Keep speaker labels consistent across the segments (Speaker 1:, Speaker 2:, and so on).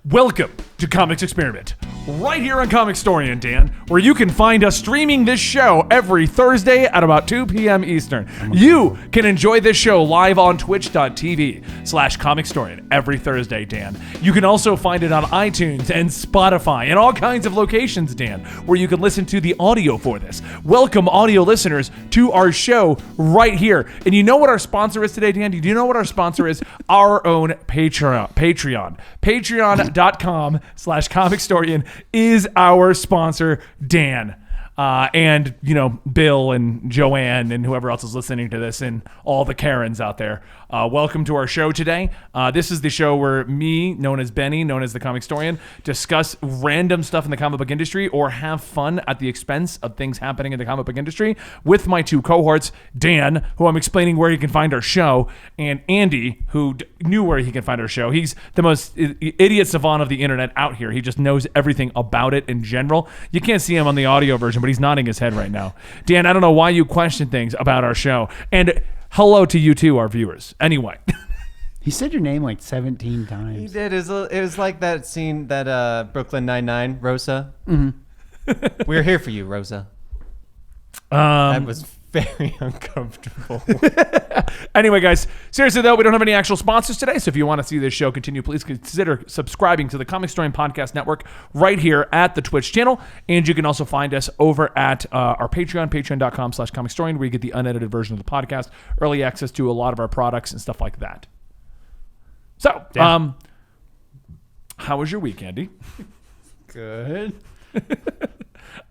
Speaker 1: Welcome to Comics Experiment, right here on Comicstorian, Dan, where you can find us streaming this show every Thursday at about 2 p.m. Eastern. You can enjoy this show live on twitch.tv/Comicstorian every Thursday, Dan. You can also find it on iTunes and Spotify and all kinds of locations, Dan, where you can listen to the audio for this. Welcome, audio listeners, to our show right here. And you know what our sponsor is today, Dan? Do you know what our sponsor is? Our own Patreon. Patreon.com/Comicstorian is our sponsor, Dan. And, you know, Bill and Joanne and whoever else is listening to this and all the Karens out there. Welcome to our show today. This is the show where me, known as Benny, known as the Comicstorian, discuss random stuff in the comic book industry or have fun at the expense of things happening in the comic book industry with my two cohorts, Dan, who I'm explaining where he can find our show, and Andy, who knew where he can find our show. He's the most idiot savant of the internet out here. He just knows everything about it in general. You can't see him on the audio version, but he's nodding his head right now. Dan, I don't know why you question things about our show. And hello to you too, our viewers. Anyway.
Speaker 2: He said your name like 17 times.
Speaker 3: He did. It was like that scene that Brooklyn Nine-Nine, Rosa.
Speaker 2: Mm-hmm.
Speaker 3: We're here for you, Rosa. That was very uncomfortable.
Speaker 1: Anyway, guys, seriously though, we don't have any actual sponsors today, so if you want to see this show continue, please consider subscribing to the Comicstorian Podcast Network right here at the Twitch channel, and you can also find us over at our Patreon, patreon.com/Comicstorian, where you get the unedited version of the podcast, early access to a lot of our products and stuff like that. So, how was your week, Andy?
Speaker 2: Good.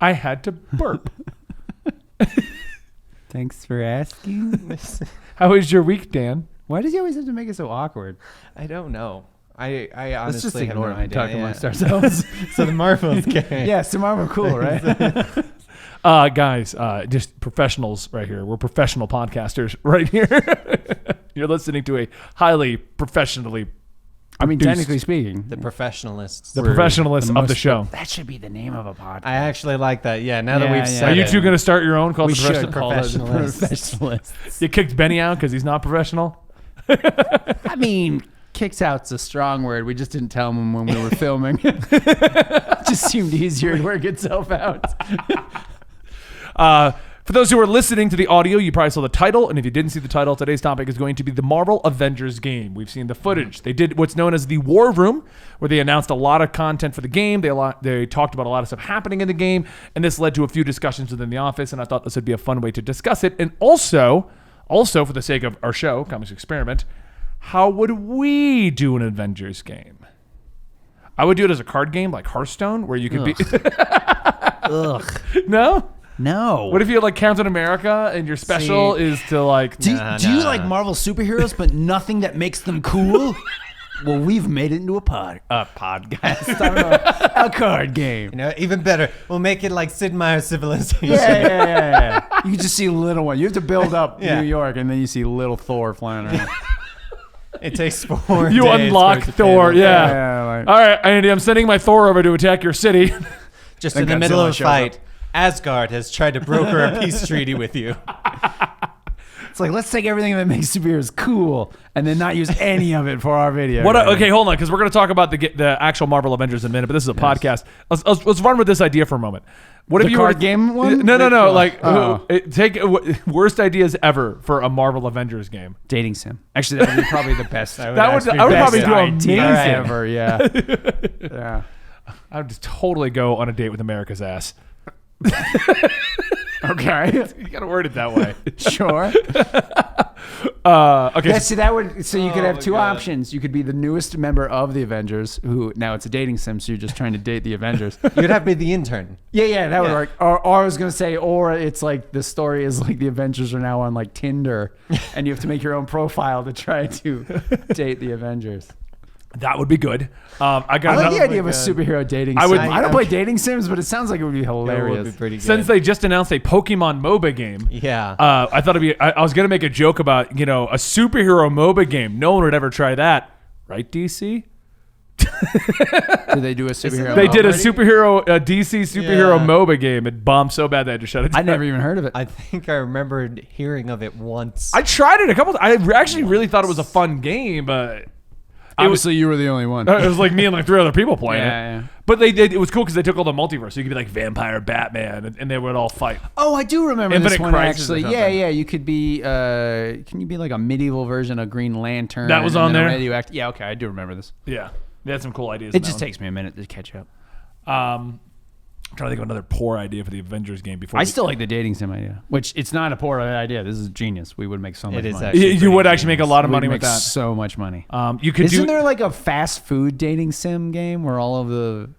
Speaker 1: I had to burp.
Speaker 2: Thanks for asking.
Speaker 1: How was your week, Dan?
Speaker 2: Why does he always have to make it so awkward?
Speaker 3: I don't know. I honestly
Speaker 2: Let's just
Speaker 3: have no
Speaker 2: ignore it and
Speaker 3: idea.
Speaker 2: talk amongst ourselves.
Speaker 3: So the Marvels game.
Speaker 2: Yeah, some are cool, right?
Speaker 1: Guys, just professionals right here. We're professional podcasters right here. You're listening to a highly professionally
Speaker 2: technically speaking.
Speaker 3: The professionalists.
Speaker 1: The professionalists of the show.
Speaker 2: That should be the name of a podcast.
Speaker 3: I actually like that. Yeah, now that we've said
Speaker 1: Are you
Speaker 3: it.
Speaker 1: two going to start your own called
Speaker 2: We
Speaker 1: the
Speaker 2: should
Speaker 3: call it the
Speaker 2: Professionalists.
Speaker 1: You kicked Benny out because he's not professional?
Speaker 2: I mean, kicks out's a strong word. We just didn't tell him when we were filming. Just seemed easier to work itself out.
Speaker 1: For those who are listening to the audio, you probably saw the title, and if you didn't see the title, today's topic is going to be the Marvel Avengers game. We've seen the footage. They did what's known as the War Room, where they announced a lot of content for the game. They talked about a lot of stuff happening in the game, and this led to a few discussions within the office, and I thought this would be a fun way to discuss it. And also for the sake of our show, Comics Experiment, how would we do an Avengers game? I would do it as a card game like Hearthstone, where you could be...
Speaker 2: Ugh.
Speaker 1: No?
Speaker 2: No.
Speaker 1: What if you had like Captain America and your special is to like...
Speaker 2: Do you like Marvel superheroes, but nothing that makes them cool? Well, we've made it into a podcast. I don't know, a card game.
Speaker 3: You know, even better. We'll make it like Sid Meier's Civilization.
Speaker 2: Yeah. You can just see little one. You have to build up New York, and then you see little Thor flying around.
Speaker 3: It takes 4
Speaker 1: You
Speaker 3: days
Speaker 1: unlock
Speaker 3: for it to
Speaker 1: Thor,
Speaker 3: pay.
Speaker 1: yeah. All right, Andy, I'm sending my Thor over to attack your city.
Speaker 3: Just
Speaker 2: Then
Speaker 3: in the middle of a
Speaker 2: Godzilla shows
Speaker 3: fight, Asgard has tried to broker a peace treaty with you.
Speaker 2: It's like, let's take everything that makes superheroes cool and then not use any of it for our video.
Speaker 1: Okay, hold on, because we're going to talk about the actual Marvel Avengers in a minute, but this is a podcast. Let's run with this idea for a moment. What
Speaker 2: The
Speaker 1: if you
Speaker 2: card
Speaker 1: were
Speaker 2: game one?
Speaker 1: No. Like, take worst ideas ever for a Marvel Avengers game.
Speaker 2: Dating sim. Actually, that would be probably the best.
Speaker 1: I would probably do amazing
Speaker 2: ever. Yeah. Yeah.
Speaker 1: I would just totally go on a date with America's ass.
Speaker 2: Okay.
Speaker 1: You got to word it that way.
Speaker 2: Sure.
Speaker 1: Okay.
Speaker 2: Yeah, so you could have two options. You could be the newest member of the Avengers, who now it's a dating sim, so you're just trying to date the Avengers.
Speaker 3: You'd have to be the intern.
Speaker 2: Yeah, that would work. Or I was gonna say, or it's like the story is like the Avengers are now on like Tinder, and you have to make your own profile to try to date the Avengers.
Speaker 1: That would be good. I
Speaker 2: like the idea of a superhero dating sim. I don't play dating sims, but it sounds like it would be hilarious.
Speaker 3: It would be pretty good.
Speaker 1: Since they just announced a Pokemon MOBA game, I thought it'd be. I was gonna make a joke about a superhero MOBA game. No one would ever try that, right? DC.
Speaker 2: Did they do a superhero?
Speaker 1: They did a superhero DC superhero MOBA game. It bombed so bad they had to shut it down.
Speaker 2: I never even heard of it.
Speaker 3: I think I remembered hearing of it once.
Speaker 1: I tried it a couple. I actually really thought it was a fun game, but
Speaker 2: Obviously, you were the only one.
Speaker 1: It was like me and like 3 other people playing
Speaker 2: Yeah,
Speaker 1: it.
Speaker 2: yeah.
Speaker 1: But it was cool because they took all the multiverse. So you could be like vampire Batman, and they would all fight.
Speaker 2: Oh, I do remember
Speaker 1: Infinite
Speaker 2: this one
Speaker 1: Crisis or
Speaker 2: actually.
Speaker 1: something.
Speaker 2: Yeah, yeah. You could be. Can you be like a medieval version of Green Lantern?
Speaker 1: That was
Speaker 2: and
Speaker 1: on
Speaker 2: then a
Speaker 1: there?
Speaker 2: radioactive. Yeah, okay. I do remember this.
Speaker 1: Yeah, they had some cool ideas.
Speaker 2: It
Speaker 1: in that
Speaker 2: just
Speaker 1: one.
Speaker 2: takes me a minute to catch up.
Speaker 1: I'm trying to think of another poor idea for the Avengers game before.
Speaker 2: I still like the dating sim idea, which it's not a poor idea. This is genius. We would make so much
Speaker 3: is
Speaker 2: money.
Speaker 3: actually
Speaker 1: You would
Speaker 3: pretty
Speaker 1: actually make a lot of
Speaker 2: We'd
Speaker 1: money
Speaker 2: make
Speaker 1: with that.
Speaker 2: so much money.
Speaker 1: You could
Speaker 2: Isn't
Speaker 1: do.
Speaker 2: there like a fast food dating sim game where all of the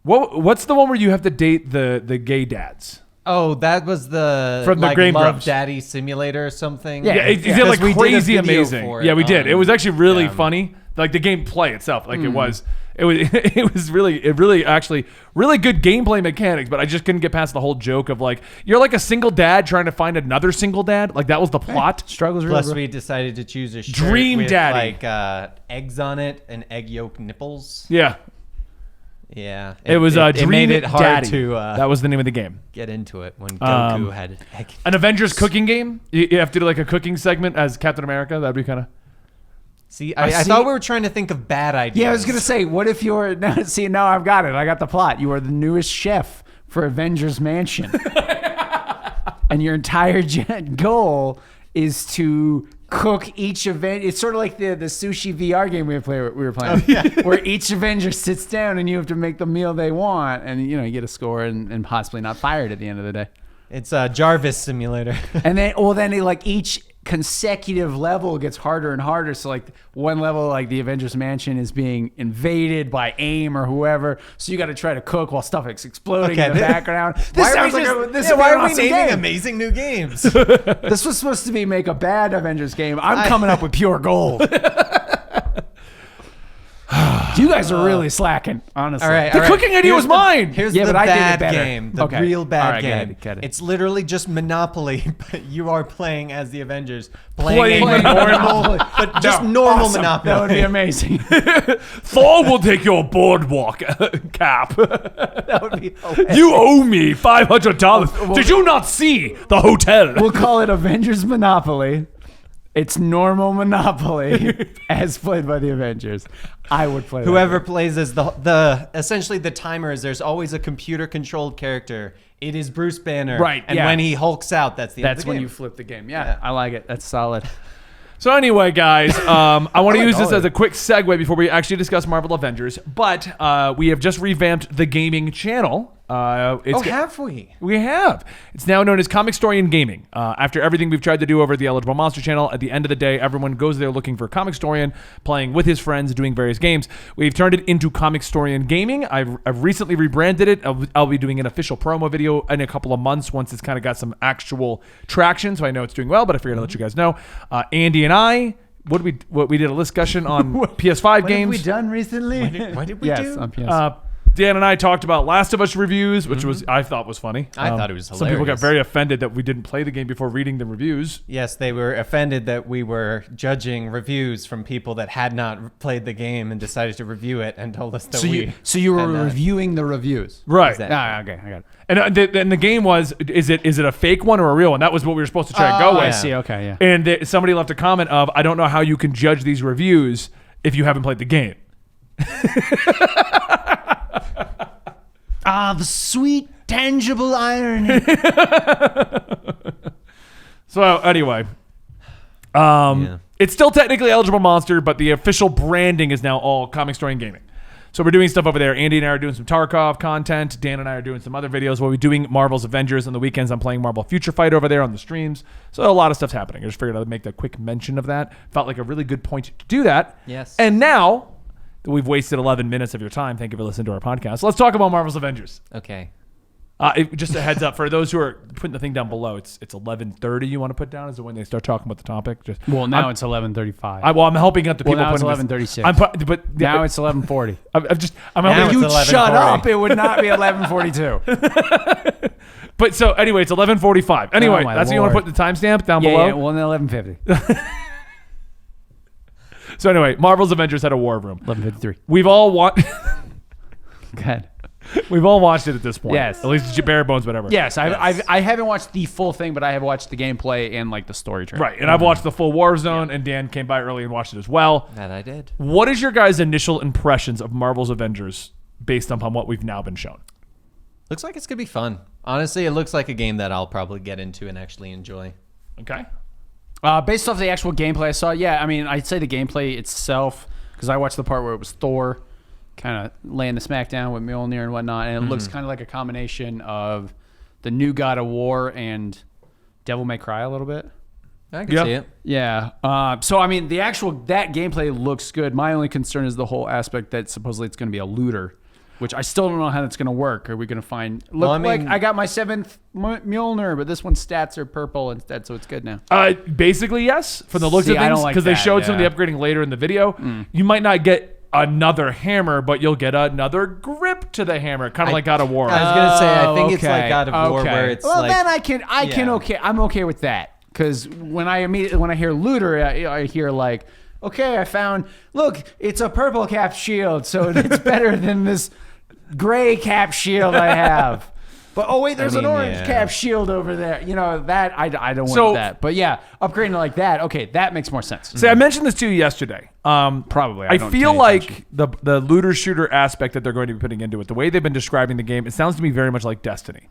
Speaker 1: What's the one where you have to date the gay dads?
Speaker 3: Oh, that was the
Speaker 1: From the
Speaker 3: like
Speaker 1: Game
Speaker 3: Love
Speaker 1: Grumps.
Speaker 3: Daddy Simulator or something.
Speaker 2: Yeah,
Speaker 1: It did
Speaker 3: Because
Speaker 1: like
Speaker 3: we did a
Speaker 1: crazy
Speaker 3: video
Speaker 1: amazing.
Speaker 3: for
Speaker 1: Yeah, we did. It was actually really
Speaker 3: yeah.
Speaker 1: funny. Like the gameplay itself, like it was really actually really good gameplay mechanics. But I just couldn't get past the whole joke of like you're like a single dad trying to find another single dad. Like that was the plot.
Speaker 2: struggles?
Speaker 3: Plus,
Speaker 2: real, bro.
Speaker 3: we decided to choose a shirt
Speaker 1: Dream
Speaker 3: with
Speaker 1: Daddy.
Speaker 3: like eggs on it and egg yolk nipples.
Speaker 1: Yeah,
Speaker 3: Yeah,
Speaker 1: it was
Speaker 3: it
Speaker 1: Dream
Speaker 3: made it hard
Speaker 1: Daddy.
Speaker 3: to
Speaker 1: that was the name of the game.
Speaker 3: get into it when Goku had egg.
Speaker 1: An Avengers cooking game. You have to do like a cooking segment as Captain America. That'd be kind of.
Speaker 3: See, I
Speaker 2: see-
Speaker 3: thought we were trying to think of bad ideas.
Speaker 2: Yeah, I was gonna say, what if you're now? See, now I've got it. I got the plot. You are the newest chef for Avengers Mansion, and your entire goal is to cook each event. It's sort of like the sushi VR game we were playing, where each Avenger sits down and you have to make the meal they want, and you get a score and possibly not fired at the end of the day.
Speaker 3: It's a Jarvis simulator.
Speaker 2: And then, like each consecutive level gets harder and harder. So like one level, like the Avengers Mansion is being invaded by AIM or whoever. So you got to try to cook while stuff is exploding in the background. This sounds like
Speaker 3: why are we
Speaker 2: awesome
Speaker 3: naming
Speaker 2: game.
Speaker 3: amazing new games?
Speaker 2: This was supposed to be make a bad Avengers game. I'm coming up with pure gold. You guys are really slacking, honestly.
Speaker 3: All right,
Speaker 1: The cooking idea was mine.
Speaker 3: Here's
Speaker 2: Yeah,
Speaker 3: the
Speaker 2: but I did it
Speaker 3: bad
Speaker 2: better.
Speaker 3: game. The
Speaker 2: Okay.
Speaker 3: real bad
Speaker 2: All right,
Speaker 3: game.
Speaker 2: get it.
Speaker 3: It's literally just Monopoly, but you are playing as the Avengers.
Speaker 1: Playing
Speaker 3: a normal,
Speaker 2: Monopoly.
Speaker 3: but just normal
Speaker 2: Awesome.
Speaker 3: Monopoly.
Speaker 2: That would be amazing.
Speaker 1: Thor will take your boardwalk cap.
Speaker 3: That would be hilarious.
Speaker 1: You owe me $500. Did you not see the hotel?
Speaker 2: We'll call it Avengers Monopoly. It's normal Monopoly as played by the Avengers. I would play that
Speaker 3: Whoever
Speaker 2: game.
Speaker 3: plays as the essentially the timer is there's always a computer controlled character. It is Bruce Banner.
Speaker 2: Right,
Speaker 3: And
Speaker 2: yeah.
Speaker 3: when he hulks out, that's the end of
Speaker 2: That's
Speaker 3: the
Speaker 2: when
Speaker 3: game.
Speaker 2: you flip the game. Yeah, I like it. That's solid.
Speaker 1: So anyway, guys, I want to
Speaker 2: like
Speaker 1: use this
Speaker 2: all of
Speaker 1: as a quick segue before we actually discuss Marvel Avengers. But we have just revamped the gaming channel.
Speaker 3: have we?
Speaker 1: We have. It's now known as Comicstorian Gaming. After everything we've tried to do over at the Eligible Monster channel, at the end of the day, everyone goes there looking for Comicstorian, playing with his friends, doing various games. We've turned it into Comicstorian Gaming. I've recently rebranded it. I'll be doing an official promo video in a couple of months once it's kind of got some actual traction. So I know it's doing well, but I figured I'd let you guys know. Andy and I, what we did a discussion on PS5
Speaker 2: What
Speaker 1: games.
Speaker 2: have we done recently?
Speaker 3: What did we
Speaker 2: yes,
Speaker 3: do?
Speaker 2: on PS.
Speaker 1: Dan and I talked about Last of Us reviews, which I thought was funny.
Speaker 3: I thought it was
Speaker 1: Some people got
Speaker 3: hilarious.
Speaker 1: very offended that we didn't play the game before reading the reviews.
Speaker 3: Yes, they were offended that we were judging reviews from people that had not played the game and decided to review it and told us that
Speaker 2: So you were
Speaker 3: had not.
Speaker 2: reviewing the reviews.
Speaker 1: Right.
Speaker 3: Exactly.
Speaker 2: Ah, okay, I got it.
Speaker 1: And the game was, is it a fake one or a real one? That was what we were supposed to try and go
Speaker 2: Oh, I
Speaker 1: with.
Speaker 2: see. Okay, yeah.
Speaker 1: And somebody left a comment of, I don't know how you can judge these reviews if you haven't played the game.
Speaker 2: Ah, the sweet, tangible irony.
Speaker 1: So anyway,
Speaker 3: Yeah.
Speaker 1: it's still technically Eligible Monster, but the official branding is now all Comicstorian Gaming. So we're doing stuff over there. Andy and I are doing some Tarkov content. Dan and I are doing some other videos. We'll be doing Marvel's Avengers on the weekends. I'm playing Marvel Future Fight over there on the streams. So a lot of stuff's happening. I just figured I'd make that quick mention of that. Felt like a really good point to do that.
Speaker 3: Yes.
Speaker 1: And now that we've wasted 11 minutes of your time, thank you for listening to our podcast. Let's talk about Marvel's Avengers.
Speaker 3: Okay.
Speaker 1: Just a heads up for those who are putting the thing down below. It's 11:30. You want to put down is when they start talking about the topic. Just
Speaker 2: Well, now
Speaker 1: I'm-
Speaker 2: it's 11:35.
Speaker 1: I'm helping out the people.
Speaker 2: now it's
Speaker 1: putting this-
Speaker 2: 11:36.
Speaker 1: But
Speaker 2: Now it's 11:40.
Speaker 1: I'm
Speaker 3: Now
Speaker 1: helping
Speaker 3: it's
Speaker 1: you.
Speaker 2: You shut
Speaker 3: 11:40.
Speaker 2: up. It would not be 11:42.
Speaker 1: But so anyway, it's 11:45. Anyway,
Speaker 2: Oh, my
Speaker 1: that's what you want to
Speaker 2: Lord.
Speaker 1: put the timestamp down
Speaker 2: Yeah,
Speaker 1: below.
Speaker 2: yeah. Well, then 11:50.
Speaker 1: So anyway, Marvel's Avengers had a war room.
Speaker 2: 11:53.
Speaker 1: We've all
Speaker 2: Go ahead.
Speaker 1: We've all watched it at this point.
Speaker 2: Yes.
Speaker 1: At least bare bones, whatever.
Speaker 2: Yes, I haven't watched the full thing, but I have watched the gameplay and like the story trailer.
Speaker 1: Right. And I've watched the full Warzone, and Dan came by early and watched it as well.
Speaker 3: That I did.
Speaker 1: What is your guys' initial impressions of Marvel's Avengers based upon what we've now been shown?
Speaker 3: Looks like it's gonna be fun. Honestly, it looks like a game that I'll probably get into and actually enjoy.
Speaker 1: Okay.
Speaker 2: Based off the actual gameplay I saw, yeah, I mean, I'd say the gameplay itself, because I watched the part where it was Thor kind of laying the smackdown with Mjolnir and whatnot, and it looks kind of like a combination of the new God of War and Devil May Cry a little bit.
Speaker 3: I can see it.
Speaker 2: Yeah. So, I mean, that gameplay looks good. My only concern is the whole aspect that supposedly it's going to be a looter, which I still don't know how that's going to work. Are we going to find... like I got my 7th Mjolnir, but this one's stats are purple instead, so it's good now.
Speaker 1: Basically, yes. From the looks of
Speaker 2: I don't
Speaker 1: things,
Speaker 2: like
Speaker 1: because they
Speaker 2: that,
Speaker 1: showed some of the upgrading later in the video. You might not get another hammer, but you'll get another grip to the hammer, kind of like God of War.
Speaker 3: I was gonna say, I think it's like God of War, where it's
Speaker 2: well,
Speaker 3: like...
Speaker 2: then I'm okay with that. Because when I hear looter, I hear like, okay, I found, look, it's a purple cap shield, so it's better than this gray cap shield I have. But oh wait, there's an orange cap shield over there. You know that I don't want that. But yeah, upgrading like that, okay, that makes more sense.
Speaker 1: See, I mentioned this to you yesterday.
Speaker 2: Probably.
Speaker 1: I feel like the looter shooter aspect that they're going to be putting into it, the way they've been describing the game, it sounds to me very much like Destiny.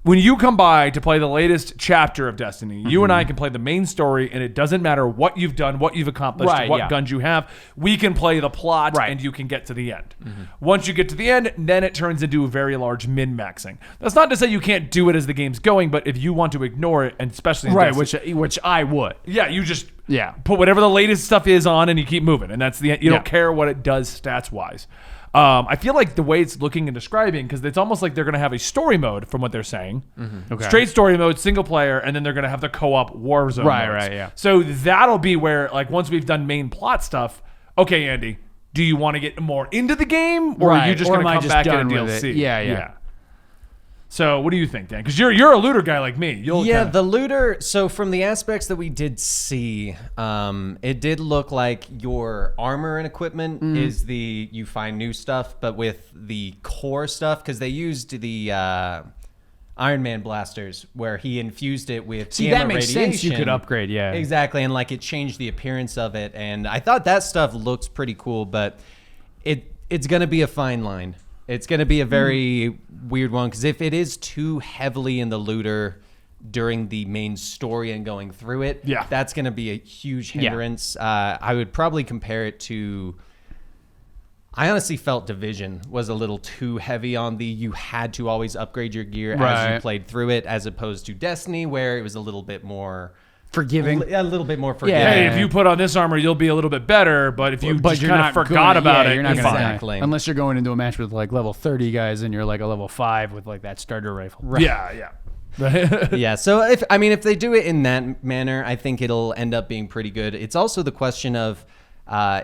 Speaker 1: When you come by to play the latest chapter of Destiny, you and I can play the main story, and it doesn't matter what you've done, what you've accomplished, what guns you have. We can play the plot, and you can get to the end. Once you get to the end, then it turns into a very large min-maxing. That's not to say you can't do it as the game's going, but if you want to ignore it, and especially in Destiny,
Speaker 2: which I would.
Speaker 1: Yeah, you just put whatever the latest stuff is on, and you keep moving, and that's the end. You don't care what it does stats wise. I feel like the way it's looking and describing, because it's almost like they're going to have a story mode from what they're saying, straight story mode, single player, and then they're going to have the co-op Warzone modes. So that'll be where, like, once we've done main plot stuff, okay, Andy, do you want to get more into the game, or are you just going to come back in a DLC? Yeah. So what do you think, Dan? Because you're a looter guy like me.
Speaker 3: The looter. So from the aspects that we did see, it did look like your armor and equipment is you find new stuff, but with the core stuff, because they used the Iron Man blasters where he infused it with gamma
Speaker 2: that makes
Speaker 3: radiation.
Speaker 2: sense. You could upgrade,
Speaker 3: exactly, and like it changed the appearance of it, and I thought that stuff looks pretty cool, but it's gonna be a fine line. It's going to be a very weird one, because if it is too heavily in the looter during the main story and going through it, that's going to be a huge hindrance. I would probably compare it to... I honestly felt Division was a little too heavy on you had to always upgrade your gear as you played through it, as opposed to Destiny, where it was a little bit more...
Speaker 2: forgiving.
Speaker 3: A little bit more forgiving.
Speaker 1: Hey, if you put on this armor, you'll be a little bit better. But if you just kind of forgot about it,
Speaker 2: you're not
Speaker 3: exactly.
Speaker 2: Unless you're going into a match with like level 30 guys and you're like a level 5 with like that starter rifle.
Speaker 1: Right. Yeah.
Speaker 3: So if they do it in that manner, I think it'll end up being pretty good. It's also the question of,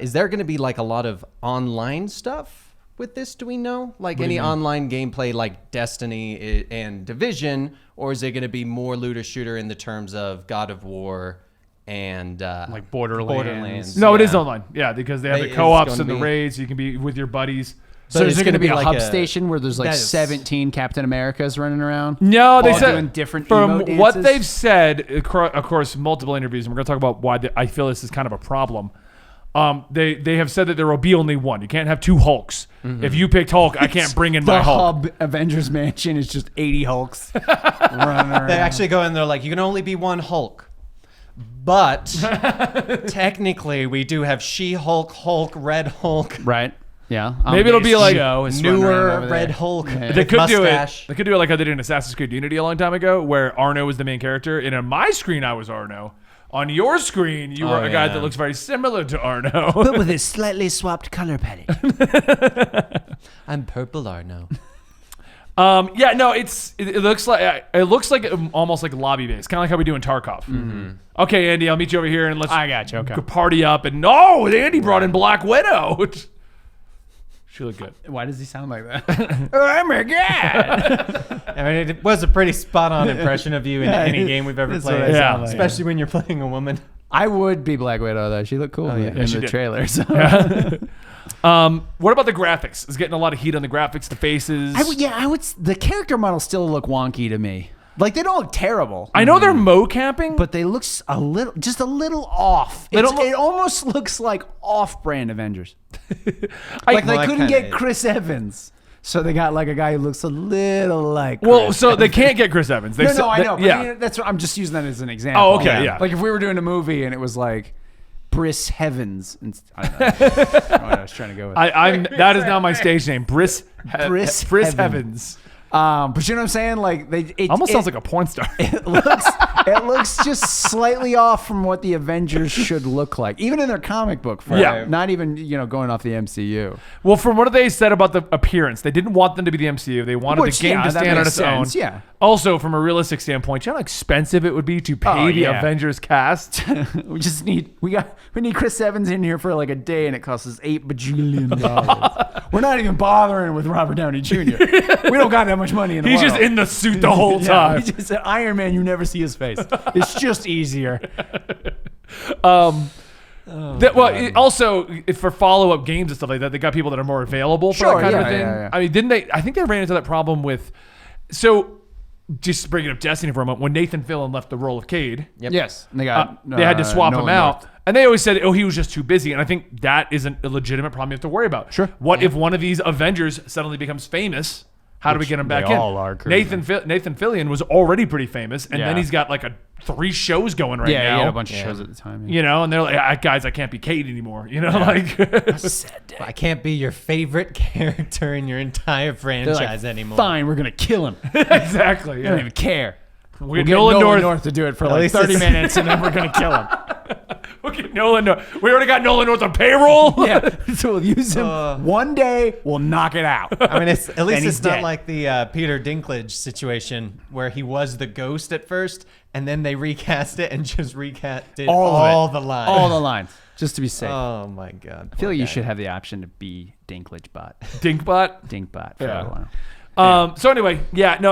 Speaker 3: is there going to be like a lot of online stuff with this? Do we know like any online gameplay like Destiny and Division, or is it going to be more looter shooter in the terms of God of War and
Speaker 2: like Borderlands?
Speaker 1: No, it is online. Yeah, because they have the co-ops and the raids. You can be with your buddies.
Speaker 2: So is there going to be a hub station where there's like 17 Captain Americas running around?
Speaker 1: No, they said
Speaker 2: doing different
Speaker 1: from
Speaker 2: emote
Speaker 1: what
Speaker 2: dances?
Speaker 1: they've said, of course, multiple interviews, and we're going to talk about why I feel this is kind of a problem. They have said that there will be only one. You can't have two Hulks. If you picked Hulk, I can't bring in my Hulk.
Speaker 2: The hub Avengers mansion is just 80 Hulks running around.
Speaker 3: They actually go in there like, you can only be one Hulk. But technically, we do have She-Hulk, Hulk, Red Hulk.
Speaker 2: Right. Yeah.
Speaker 1: Maybe it'll be like
Speaker 3: newer Red Hulk.
Speaker 1: They could do it. They could do it like I did in Assassin's Creed Unity a long time ago, where Arno was the main character, and on my screen I was Arno. On your screen, you were a guy that looks very similar to Arno,
Speaker 2: but with a slightly swapped color palette.
Speaker 3: I'm purple Arno.
Speaker 1: It looks like almost like lobby based, kind of like how we do in Tarkov. Okay, Andy, I'll meet you over here and
Speaker 2: I got you. Okay.
Speaker 1: Party up. And Andy brought in Black Widow. She looked good.
Speaker 2: Why does he sound like that? Oh my god!
Speaker 3: I mean, it was a pretty spot-on impression of you in any game we've ever played.
Speaker 1: Yeah,
Speaker 3: especially when you're playing a woman.
Speaker 2: I would be Black Widow though. She looked cool in the
Speaker 1: did.
Speaker 2: trailers.
Speaker 1: What about the graphics? It's getting a lot of heat on the graphics, the faces.
Speaker 2: I would. The character models still look wonky to me. Like, they don't look terrible.
Speaker 1: I know they're mocapping,
Speaker 2: But they look just a little off. It almost looks like off-brand Avengers. Like they couldn't get Chris Evans, so they got like a guy who looks a little like. Chris
Speaker 1: so they can't get Chris Evans.
Speaker 2: I know. But yeah, that's what I'm just using that as an example.
Speaker 1: Oh, okay, yeah.
Speaker 2: Like if we were doing a movie and it was like Briss Heavens, I don't know. I don't know what I was trying to go with.
Speaker 1: That is now my stage name, Briss
Speaker 2: Briss
Speaker 1: Heavens.
Speaker 2: But you know what I'm saying? Like it
Speaker 1: Almost sounds like a porn star.
Speaker 2: It looks just slightly off from what the Avengers should look like, even in their comic book form.
Speaker 1: Yeah.
Speaker 2: Not even going off the MCU.
Speaker 1: Well, from what they said about the appearance, they didn't want them to be the MCU. They wanted the game to stand on its own.
Speaker 2: Yeah.
Speaker 1: Also, from a realistic standpoint, you know how expensive it would be to pay the Avengers cast?
Speaker 2: We just need we need Chris Evans in here for like a day, and it costs us $8 bajillion. We're not even bothering with Robert Downey Jr. We don't got that much money in the
Speaker 1: He's
Speaker 2: world.
Speaker 1: just in the suit the whole time.
Speaker 2: He's just an Iron Man. You never see his face. It's just easier.
Speaker 1: Also, if for follow-up games and stuff like that, they got people that are more available for that kind of thing.
Speaker 2: Yeah.
Speaker 1: I mean, didn't they? I think they ran into that problem with. So, just bringing up Destiny for a moment, when Nathan Fillion left the role of Cade,
Speaker 2: Yes, and they got
Speaker 1: they had to swap him
Speaker 2: Nolan
Speaker 1: out.
Speaker 2: North.
Speaker 1: And they always said, oh, he was just too busy. And I think that isn't a legitimate problem you have to worry about.
Speaker 2: Sure.
Speaker 1: What if one of these Avengers suddenly becomes famous? How do we get him back
Speaker 2: they
Speaker 1: in?
Speaker 2: all are currently.
Speaker 1: Nathan Fillion was already pretty famous, and then he's got like 3 shows going right now.
Speaker 2: Yeah, he had a bunch of shows at the time.
Speaker 1: You know, and they're like, guys, I can't be Cade anymore. You know, like
Speaker 3: I can't be your favorite character in your entire franchise anymore.
Speaker 2: Fine, we're gonna kill him.
Speaker 1: exactly.
Speaker 2: I
Speaker 1: Yeah.
Speaker 2: don't even care.
Speaker 1: We'll get
Speaker 2: Nolan North to do it for like
Speaker 3: least
Speaker 2: 30
Speaker 3: it's-
Speaker 2: minutes, and then we're gonna kill him.
Speaker 1: We'll get Nolan North. We already got Nolan North on payroll.
Speaker 2: Yeah, so we'll use him one day. We'll knock it out.
Speaker 3: I mean, at least
Speaker 2: he's
Speaker 3: it's not
Speaker 2: dead.
Speaker 3: like the Peter Dinklage situation where he was the ghost at first, and then they recast it and just recasted all the lines.
Speaker 2: All the lines, just to be safe.
Speaker 3: Oh my god!
Speaker 2: I feel like you should have the option to be Dinklage Bot.
Speaker 1: Dinkbot.
Speaker 2: Dinkbot for
Speaker 1: Yeah.
Speaker 2: a while.
Speaker 1: So anyway,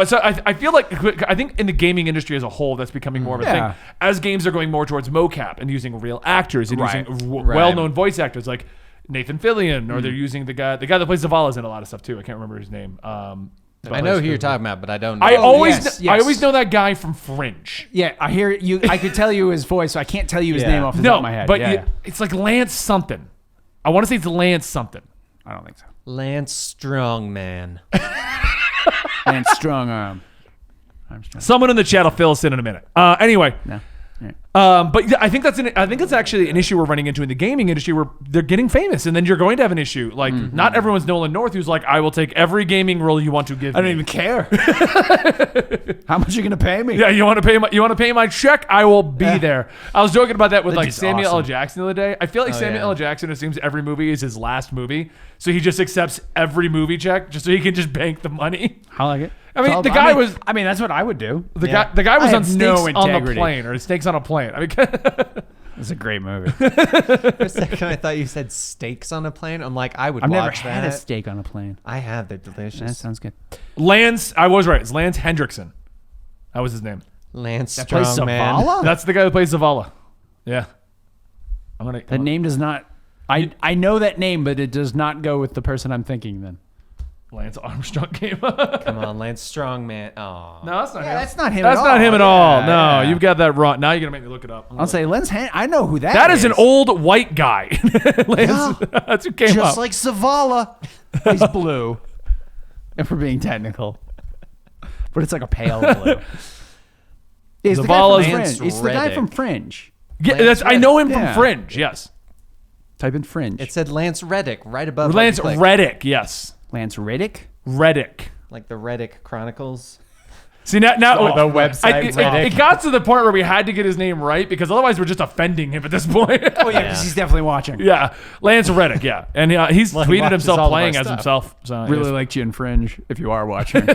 Speaker 1: so I feel like I think in the gaming industry as a whole, that's becoming more of a
Speaker 2: Yeah.
Speaker 1: thing. As games are going more towards mocap and using real actors and
Speaker 2: Right.
Speaker 1: using
Speaker 2: Right.
Speaker 1: well-known voice actors like Nathan Fillion, or they're using the guy that plays Zavala's in a lot of stuff too. I can't remember his name.
Speaker 3: I know who you're talking about, but I don't know.
Speaker 1: I
Speaker 2: yes.
Speaker 1: always know that guy from Fringe.
Speaker 2: Yeah, I hear you. I could tell you his voice. So I can't tell you his
Speaker 3: Yeah.
Speaker 2: name off the top
Speaker 1: No,
Speaker 2: of my head.
Speaker 1: but
Speaker 2: Yeah.
Speaker 1: it's like Lance something. I want to say it's Lance something.
Speaker 2: I don't think so.
Speaker 3: Lance Strongman.
Speaker 2: And strong arm. Armstrong.
Speaker 1: Someone in the chat will fill us in a minute. Anyway.
Speaker 2: No. Yeah.
Speaker 1: But yeah, I think that's actually an issue we're running into in the gaming industry, where they're getting famous, and then you're going to have an issue. Like, not everyone's Nolan North, who's like, I will take every gaming role you want to give me.
Speaker 2: I don't even care. How much are you gonna pay me?
Speaker 1: Yeah, you want to pay my check? I will be there. I was joking about that with
Speaker 2: That
Speaker 1: like
Speaker 2: dude's
Speaker 1: Samuel L.
Speaker 2: awesome.
Speaker 1: Jackson the other day. I feel like Samuel L. Jackson assumes every movie is his last movie, so he just accepts every movie check just so he can just bank the money.
Speaker 2: I like it.
Speaker 1: I mean, the guy was.
Speaker 2: I mean, that's what I would do.
Speaker 1: The guy was
Speaker 2: I
Speaker 1: on
Speaker 2: have
Speaker 1: Snakes
Speaker 2: no
Speaker 1: on the
Speaker 2: integrity.
Speaker 1: Plane, or Snakes on a Plane. I mean,
Speaker 2: It's a great movie.
Speaker 3: For a second, I thought you said steaks on a plane. I'm like, I would
Speaker 2: I've never
Speaker 3: watch
Speaker 2: had
Speaker 3: that.
Speaker 2: a steak on a plane.
Speaker 3: I have. They're delicious.
Speaker 2: That sounds good.
Speaker 1: Lance. I was right. It's Lance Hendrickson. That was his name.
Speaker 3: Lance
Speaker 2: That plays
Speaker 3: Strongman.
Speaker 2: Zavala?
Speaker 1: That's the guy who plays Zavala. Yeah.
Speaker 2: That name does not. I know that name, but it does not go with the person I'm thinking. Then
Speaker 1: Lance Armstrong came up.
Speaker 3: Come on, Lance Strongman. Oh,
Speaker 1: No, that's not him.
Speaker 2: that's not him.
Speaker 1: That's
Speaker 2: at
Speaker 1: not
Speaker 2: all.
Speaker 1: him at all.
Speaker 2: Yeah,
Speaker 1: No,
Speaker 2: yeah.
Speaker 1: you've got that wrong. Now you're gonna make me look it up.
Speaker 2: I'll say I know who that is.
Speaker 1: That is an old white guy. Lance, that's who came
Speaker 2: just
Speaker 1: up.
Speaker 2: like Zavala. He's blue. If we're being technical, but it's like a pale blue. It's the guy
Speaker 1: Zavala's
Speaker 2: from
Speaker 3: Lance
Speaker 2: Fringe. It's the guy
Speaker 3: Reddick.
Speaker 2: from Fringe.
Speaker 1: Yeah,
Speaker 3: Lance
Speaker 1: I know him
Speaker 2: Yeah.
Speaker 1: from Fringe. Yes,
Speaker 2: Type in Fringe.
Speaker 3: it said Lance Reddick right above.
Speaker 1: Lance
Speaker 3: like,
Speaker 1: Reddick. Yes,
Speaker 2: Lance Riddick.
Speaker 1: Reddick.
Speaker 3: like the Reddick Chronicles.
Speaker 1: See now
Speaker 3: The website
Speaker 1: it got to the point where we had to get his name right, because otherwise we're just offending him at this point.
Speaker 2: Oh yeah, because he's definitely watching.
Speaker 1: Yeah, Lance Reddick. Yeah, and he's
Speaker 3: Well, he
Speaker 1: tweeted
Speaker 3: watches
Speaker 1: himself
Speaker 3: all of our
Speaker 1: playing as
Speaker 3: stuff.
Speaker 1: himself. So
Speaker 2: Really liked you in Fringe. If you are watching.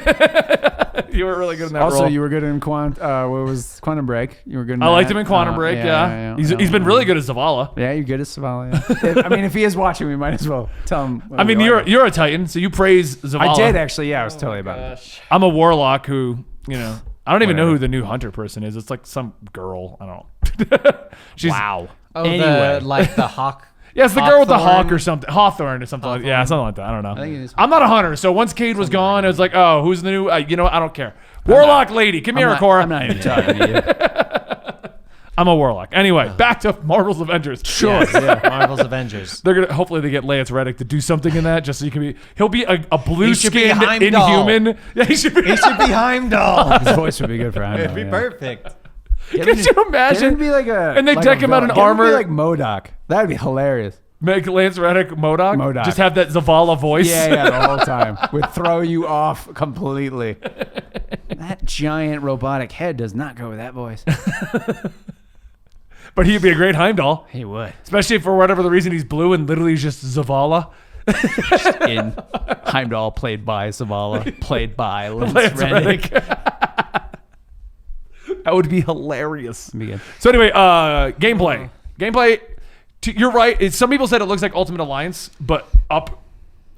Speaker 1: you were really good in that
Speaker 2: Also,
Speaker 1: role.
Speaker 2: you were good in what was Quantum Break? You were good. In
Speaker 1: I liked
Speaker 2: that.
Speaker 1: him in Quantum Break. Yeah, he's been really good as Zavala.
Speaker 2: Yeah, you're good at Zavala. Yeah. I mean, if he is watching, we might as well tell him.
Speaker 1: I mean, you're a Titan, so you praise Zavala.
Speaker 2: I did actually. Yeah, I was telling you about it.
Speaker 1: I'm a warlock who, I don't even know who the new hunter person is. It's like some girl. I don't know. She's
Speaker 2: Wow.
Speaker 3: Oh,
Speaker 2: Anyway.
Speaker 3: like the hawk.
Speaker 1: Yeah, it's the girl with the hawk
Speaker 3: Hawthorne.
Speaker 1: or something. Hawthorne or something. Yeah, something like that. I don't know.
Speaker 2: think it is
Speaker 1: I'm not a hunter, so once Cade was gone, it was like, oh, who's the new? You know what? I don't care. Warlock lady, come here, Cora.
Speaker 2: I'm not even talking to you.
Speaker 1: I'm a warlock. Anyway, back to Marvel's Avengers.
Speaker 3: Sure. Yeah. Marvel's Avengers.
Speaker 1: They're gonna hopefully they get Lance Reddick to do something in that, just so he can be. He'll be a blue
Speaker 3: should be
Speaker 1: skinned
Speaker 3: Heimdall.
Speaker 1: Inhuman. Yeah, he should be.
Speaker 3: It should be Heimdall.
Speaker 2: His voice would be good for him.
Speaker 3: It'd be perfect.
Speaker 1: Could you imagine?
Speaker 2: It'd be like a.
Speaker 1: And they
Speaker 2: like
Speaker 1: deck
Speaker 2: a
Speaker 1: him out in
Speaker 2: villain. Get him to
Speaker 1: armor.
Speaker 2: be like MODOK. That'd be hilarious.
Speaker 1: Make Lance Reddick MODOK.
Speaker 2: MODOK.
Speaker 1: Just have that Zavala voice.
Speaker 2: Yeah, the whole time. Would throw you off completely. That giant robotic head does not go with that voice.
Speaker 1: But he'd be a great Heimdall,
Speaker 2: He would.
Speaker 1: especially for whatever the reason he's blue and literally just Zavala.
Speaker 2: In Heimdall, played by Zavala, played by Lance
Speaker 1: Lance
Speaker 2: Reddick.
Speaker 1: Reddick. That would be hilarious.
Speaker 2: Be good.
Speaker 1: So anyway, gameplay. Gameplay. You're right. Some people said it looks like Ultimate Alliance, but up,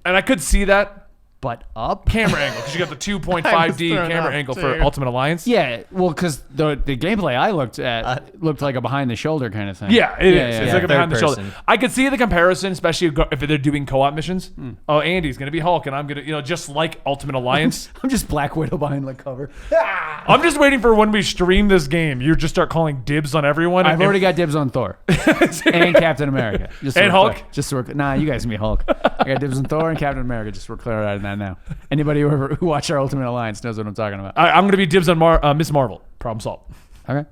Speaker 1: and I could see that
Speaker 2: But up?
Speaker 1: camera angle because you got the 2.5D
Speaker 3: thrown
Speaker 1: camera
Speaker 3: off,
Speaker 1: angle
Speaker 3: too.
Speaker 1: for Ultimate Alliance.
Speaker 2: Yeah, well, because the gameplay I looked at looked like a behind the shoulder kind of thing.
Speaker 1: Yeah, it is.
Speaker 2: yeah,
Speaker 1: It's
Speaker 2: yeah.
Speaker 1: like a behind the
Speaker 3: Third
Speaker 1: shoulder.
Speaker 3: person.
Speaker 1: I could see the comparison, especially if they're doing co-op missions. Oh, Andy's gonna be Hulk, and I'm gonna, just like Ultimate Alliance.
Speaker 2: I'm just Black Widow behind the cover.
Speaker 1: I'm just waiting for when we stream this game, you just start calling dibs on everyone.
Speaker 2: I've already got dibs on Thor and Captain America. Just so
Speaker 1: And
Speaker 2: we're
Speaker 1: Hulk?
Speaker 2: clear. Just so we're, nah, you guys can be Hulk. I got dibs on Thor and Captain America. Just so we're clear on that now. Anybody who watched our Ultimate Alliance knows what I'm talking about.
Speaker 1: I'm gonna be dibs on Miss Marvel. Problem solved.
Speaker 2: Okay.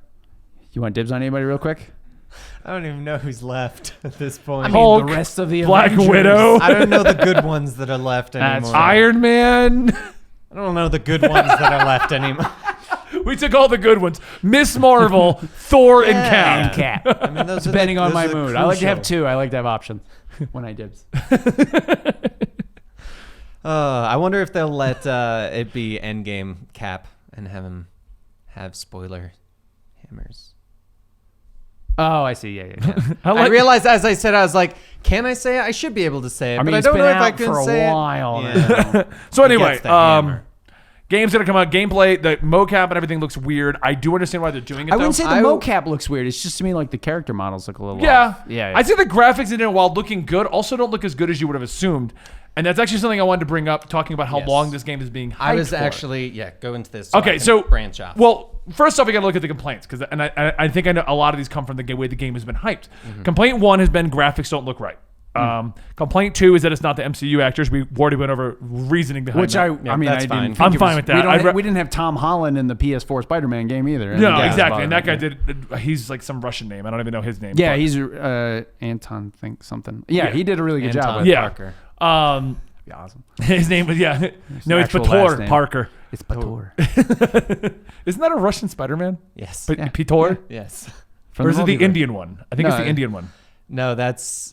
Speaker 2: You want dibs on anybody real quick?
Speaker 3: I don't even know who's left at this point.
Speaker 2: I mean,
Speaker 1: Hulk,
Speaker 2: the rest of the
Speaker 1: Black
Speaker 2: Avengers.
Speaker 1: Widow,
Speaker 3: I don't know the good ones that are left
Speaker 2: That's
Speaker 3: anymore.
Speaker 2: fine.
Speaker 1: Iron Man.
Speaker 3: I don't know the good ones that are left anymore.
Speaker 1: We took all the good ones. Miss Marvel, Thor, and
Speaker 2: And
Speaker 1: Cap.
Speaker 2: Cap.
Speaker 3: I mean, those
Speaker 2: Depending on my
Speaker 3: those are
Speaker 2: mood. I like to have
Speaker 3: crucial.
Speaker 2: two. I like to have options when I dibs.
Speaker 3: I wonder if they'll let it be Endgame Cap and have him have spoiler hammers.
Speaker 2: Oh, I see. Yeah.
Speaker 3: I realized as I said, I was like, can I say it? I should be able to say it,
Speaker 2: I mean,
Speaker 3: but I
Speaker 2: it's
Speaker 3: don't
Speaker 2: been
Speaker 3: know if I
Speaker 2: out
Speaker 3: can
Speaker 2: for
Speaker 3: say
Speaker 2: a
Speaker 3: it.
Speaker 2: while
Speaker 3: Yeah.
Speaker 2: now.
Speaker 1: So anyway,
Speaker 3: gets the hammer.
Speaker 1: game's gonna come out. Gameplay, the mocap and everything looks weird. I do understand why they're doing it.
Speaker 2: I wouldn't
Speaker 1: though.
Speaker 2: say the mocap looks weird. It's just to me like the character models look a little
Speaker 1: Yeah.
Speaker 2: off. Yeah.
Speaker 1: I think the graphics in it, while looking good, also don't look as good as you would have assumed. And that's actually something I wanted to bring up, talking about how
Speaker 3: Yes.
Speaker 1: long this game is being hyped
Speaker 3: I was
Speaker 1: for.
Speaker 3: actually go into this. So I
Speaker 1: Okay,
Speaker 3: can
Speaker 1: so
Speaker 3: branch off.
Speaker 1: Well, first off, we got to look at the complaints because, and I think I know a lot of these come from the way the game has been hyped.
Speaker 3: Mm-hmm.
Speaker 1: Complaint 1 has been graphics don't look right. Complaint 2 is that it's not the MCU actors. We already went over reasoning behind
Speaker 2: Which
Speaker 1: that.
Speaker 2: I mean,
Speaker 3: that's
Speaker 2: I
Speaker 3: fine.
Speaker 2: didn't.
Speaker 1: I'm
Speaker 2: think it
Speaker 1: fine
Speaker 2: was-
Speaker 1: with that.
Speaker 2: We didn't have Tom Holland in the PS4 Spider-Man game either.
Speaker 1: No,
Speaker 2: Yeah,
Speaker 1: exactly.
Speaker 2: it's
Speaker 1: And that guy
Speaker 2: bothering me.
Speaker 1: he's like some Russian name. I don't even know his name.
Speaker 2: Yeah,
Speaker 1: but-
Speaker 2: he's Anton think something. Yeah, he did a really good job.
Speaker 3: Anton
Speaker 2: With it.
Speaker 1: yeah.
Speaker 3: Parker.
Speaker 2: Be awesome.
Speaker 1: His name was no, it's
Speaker 2: actual last
Speaker 1: Pitor
Speaker 2: name.
Speaker 1: Parker.
Speaker 2: It's Bator.
Speaker 1: Isn't that a Russian Spider-Man?
Speaker 3: Yes.
Speaker 1: But Pitor,
Speaker 3: Yes.
Speaker 1: or is it the
Speaker 2: multiverse.
Speaker 1: Indian one? I think it's
Speaker 2: No,
Speaker 1: the Indian one.
Speaker 3: No, that's.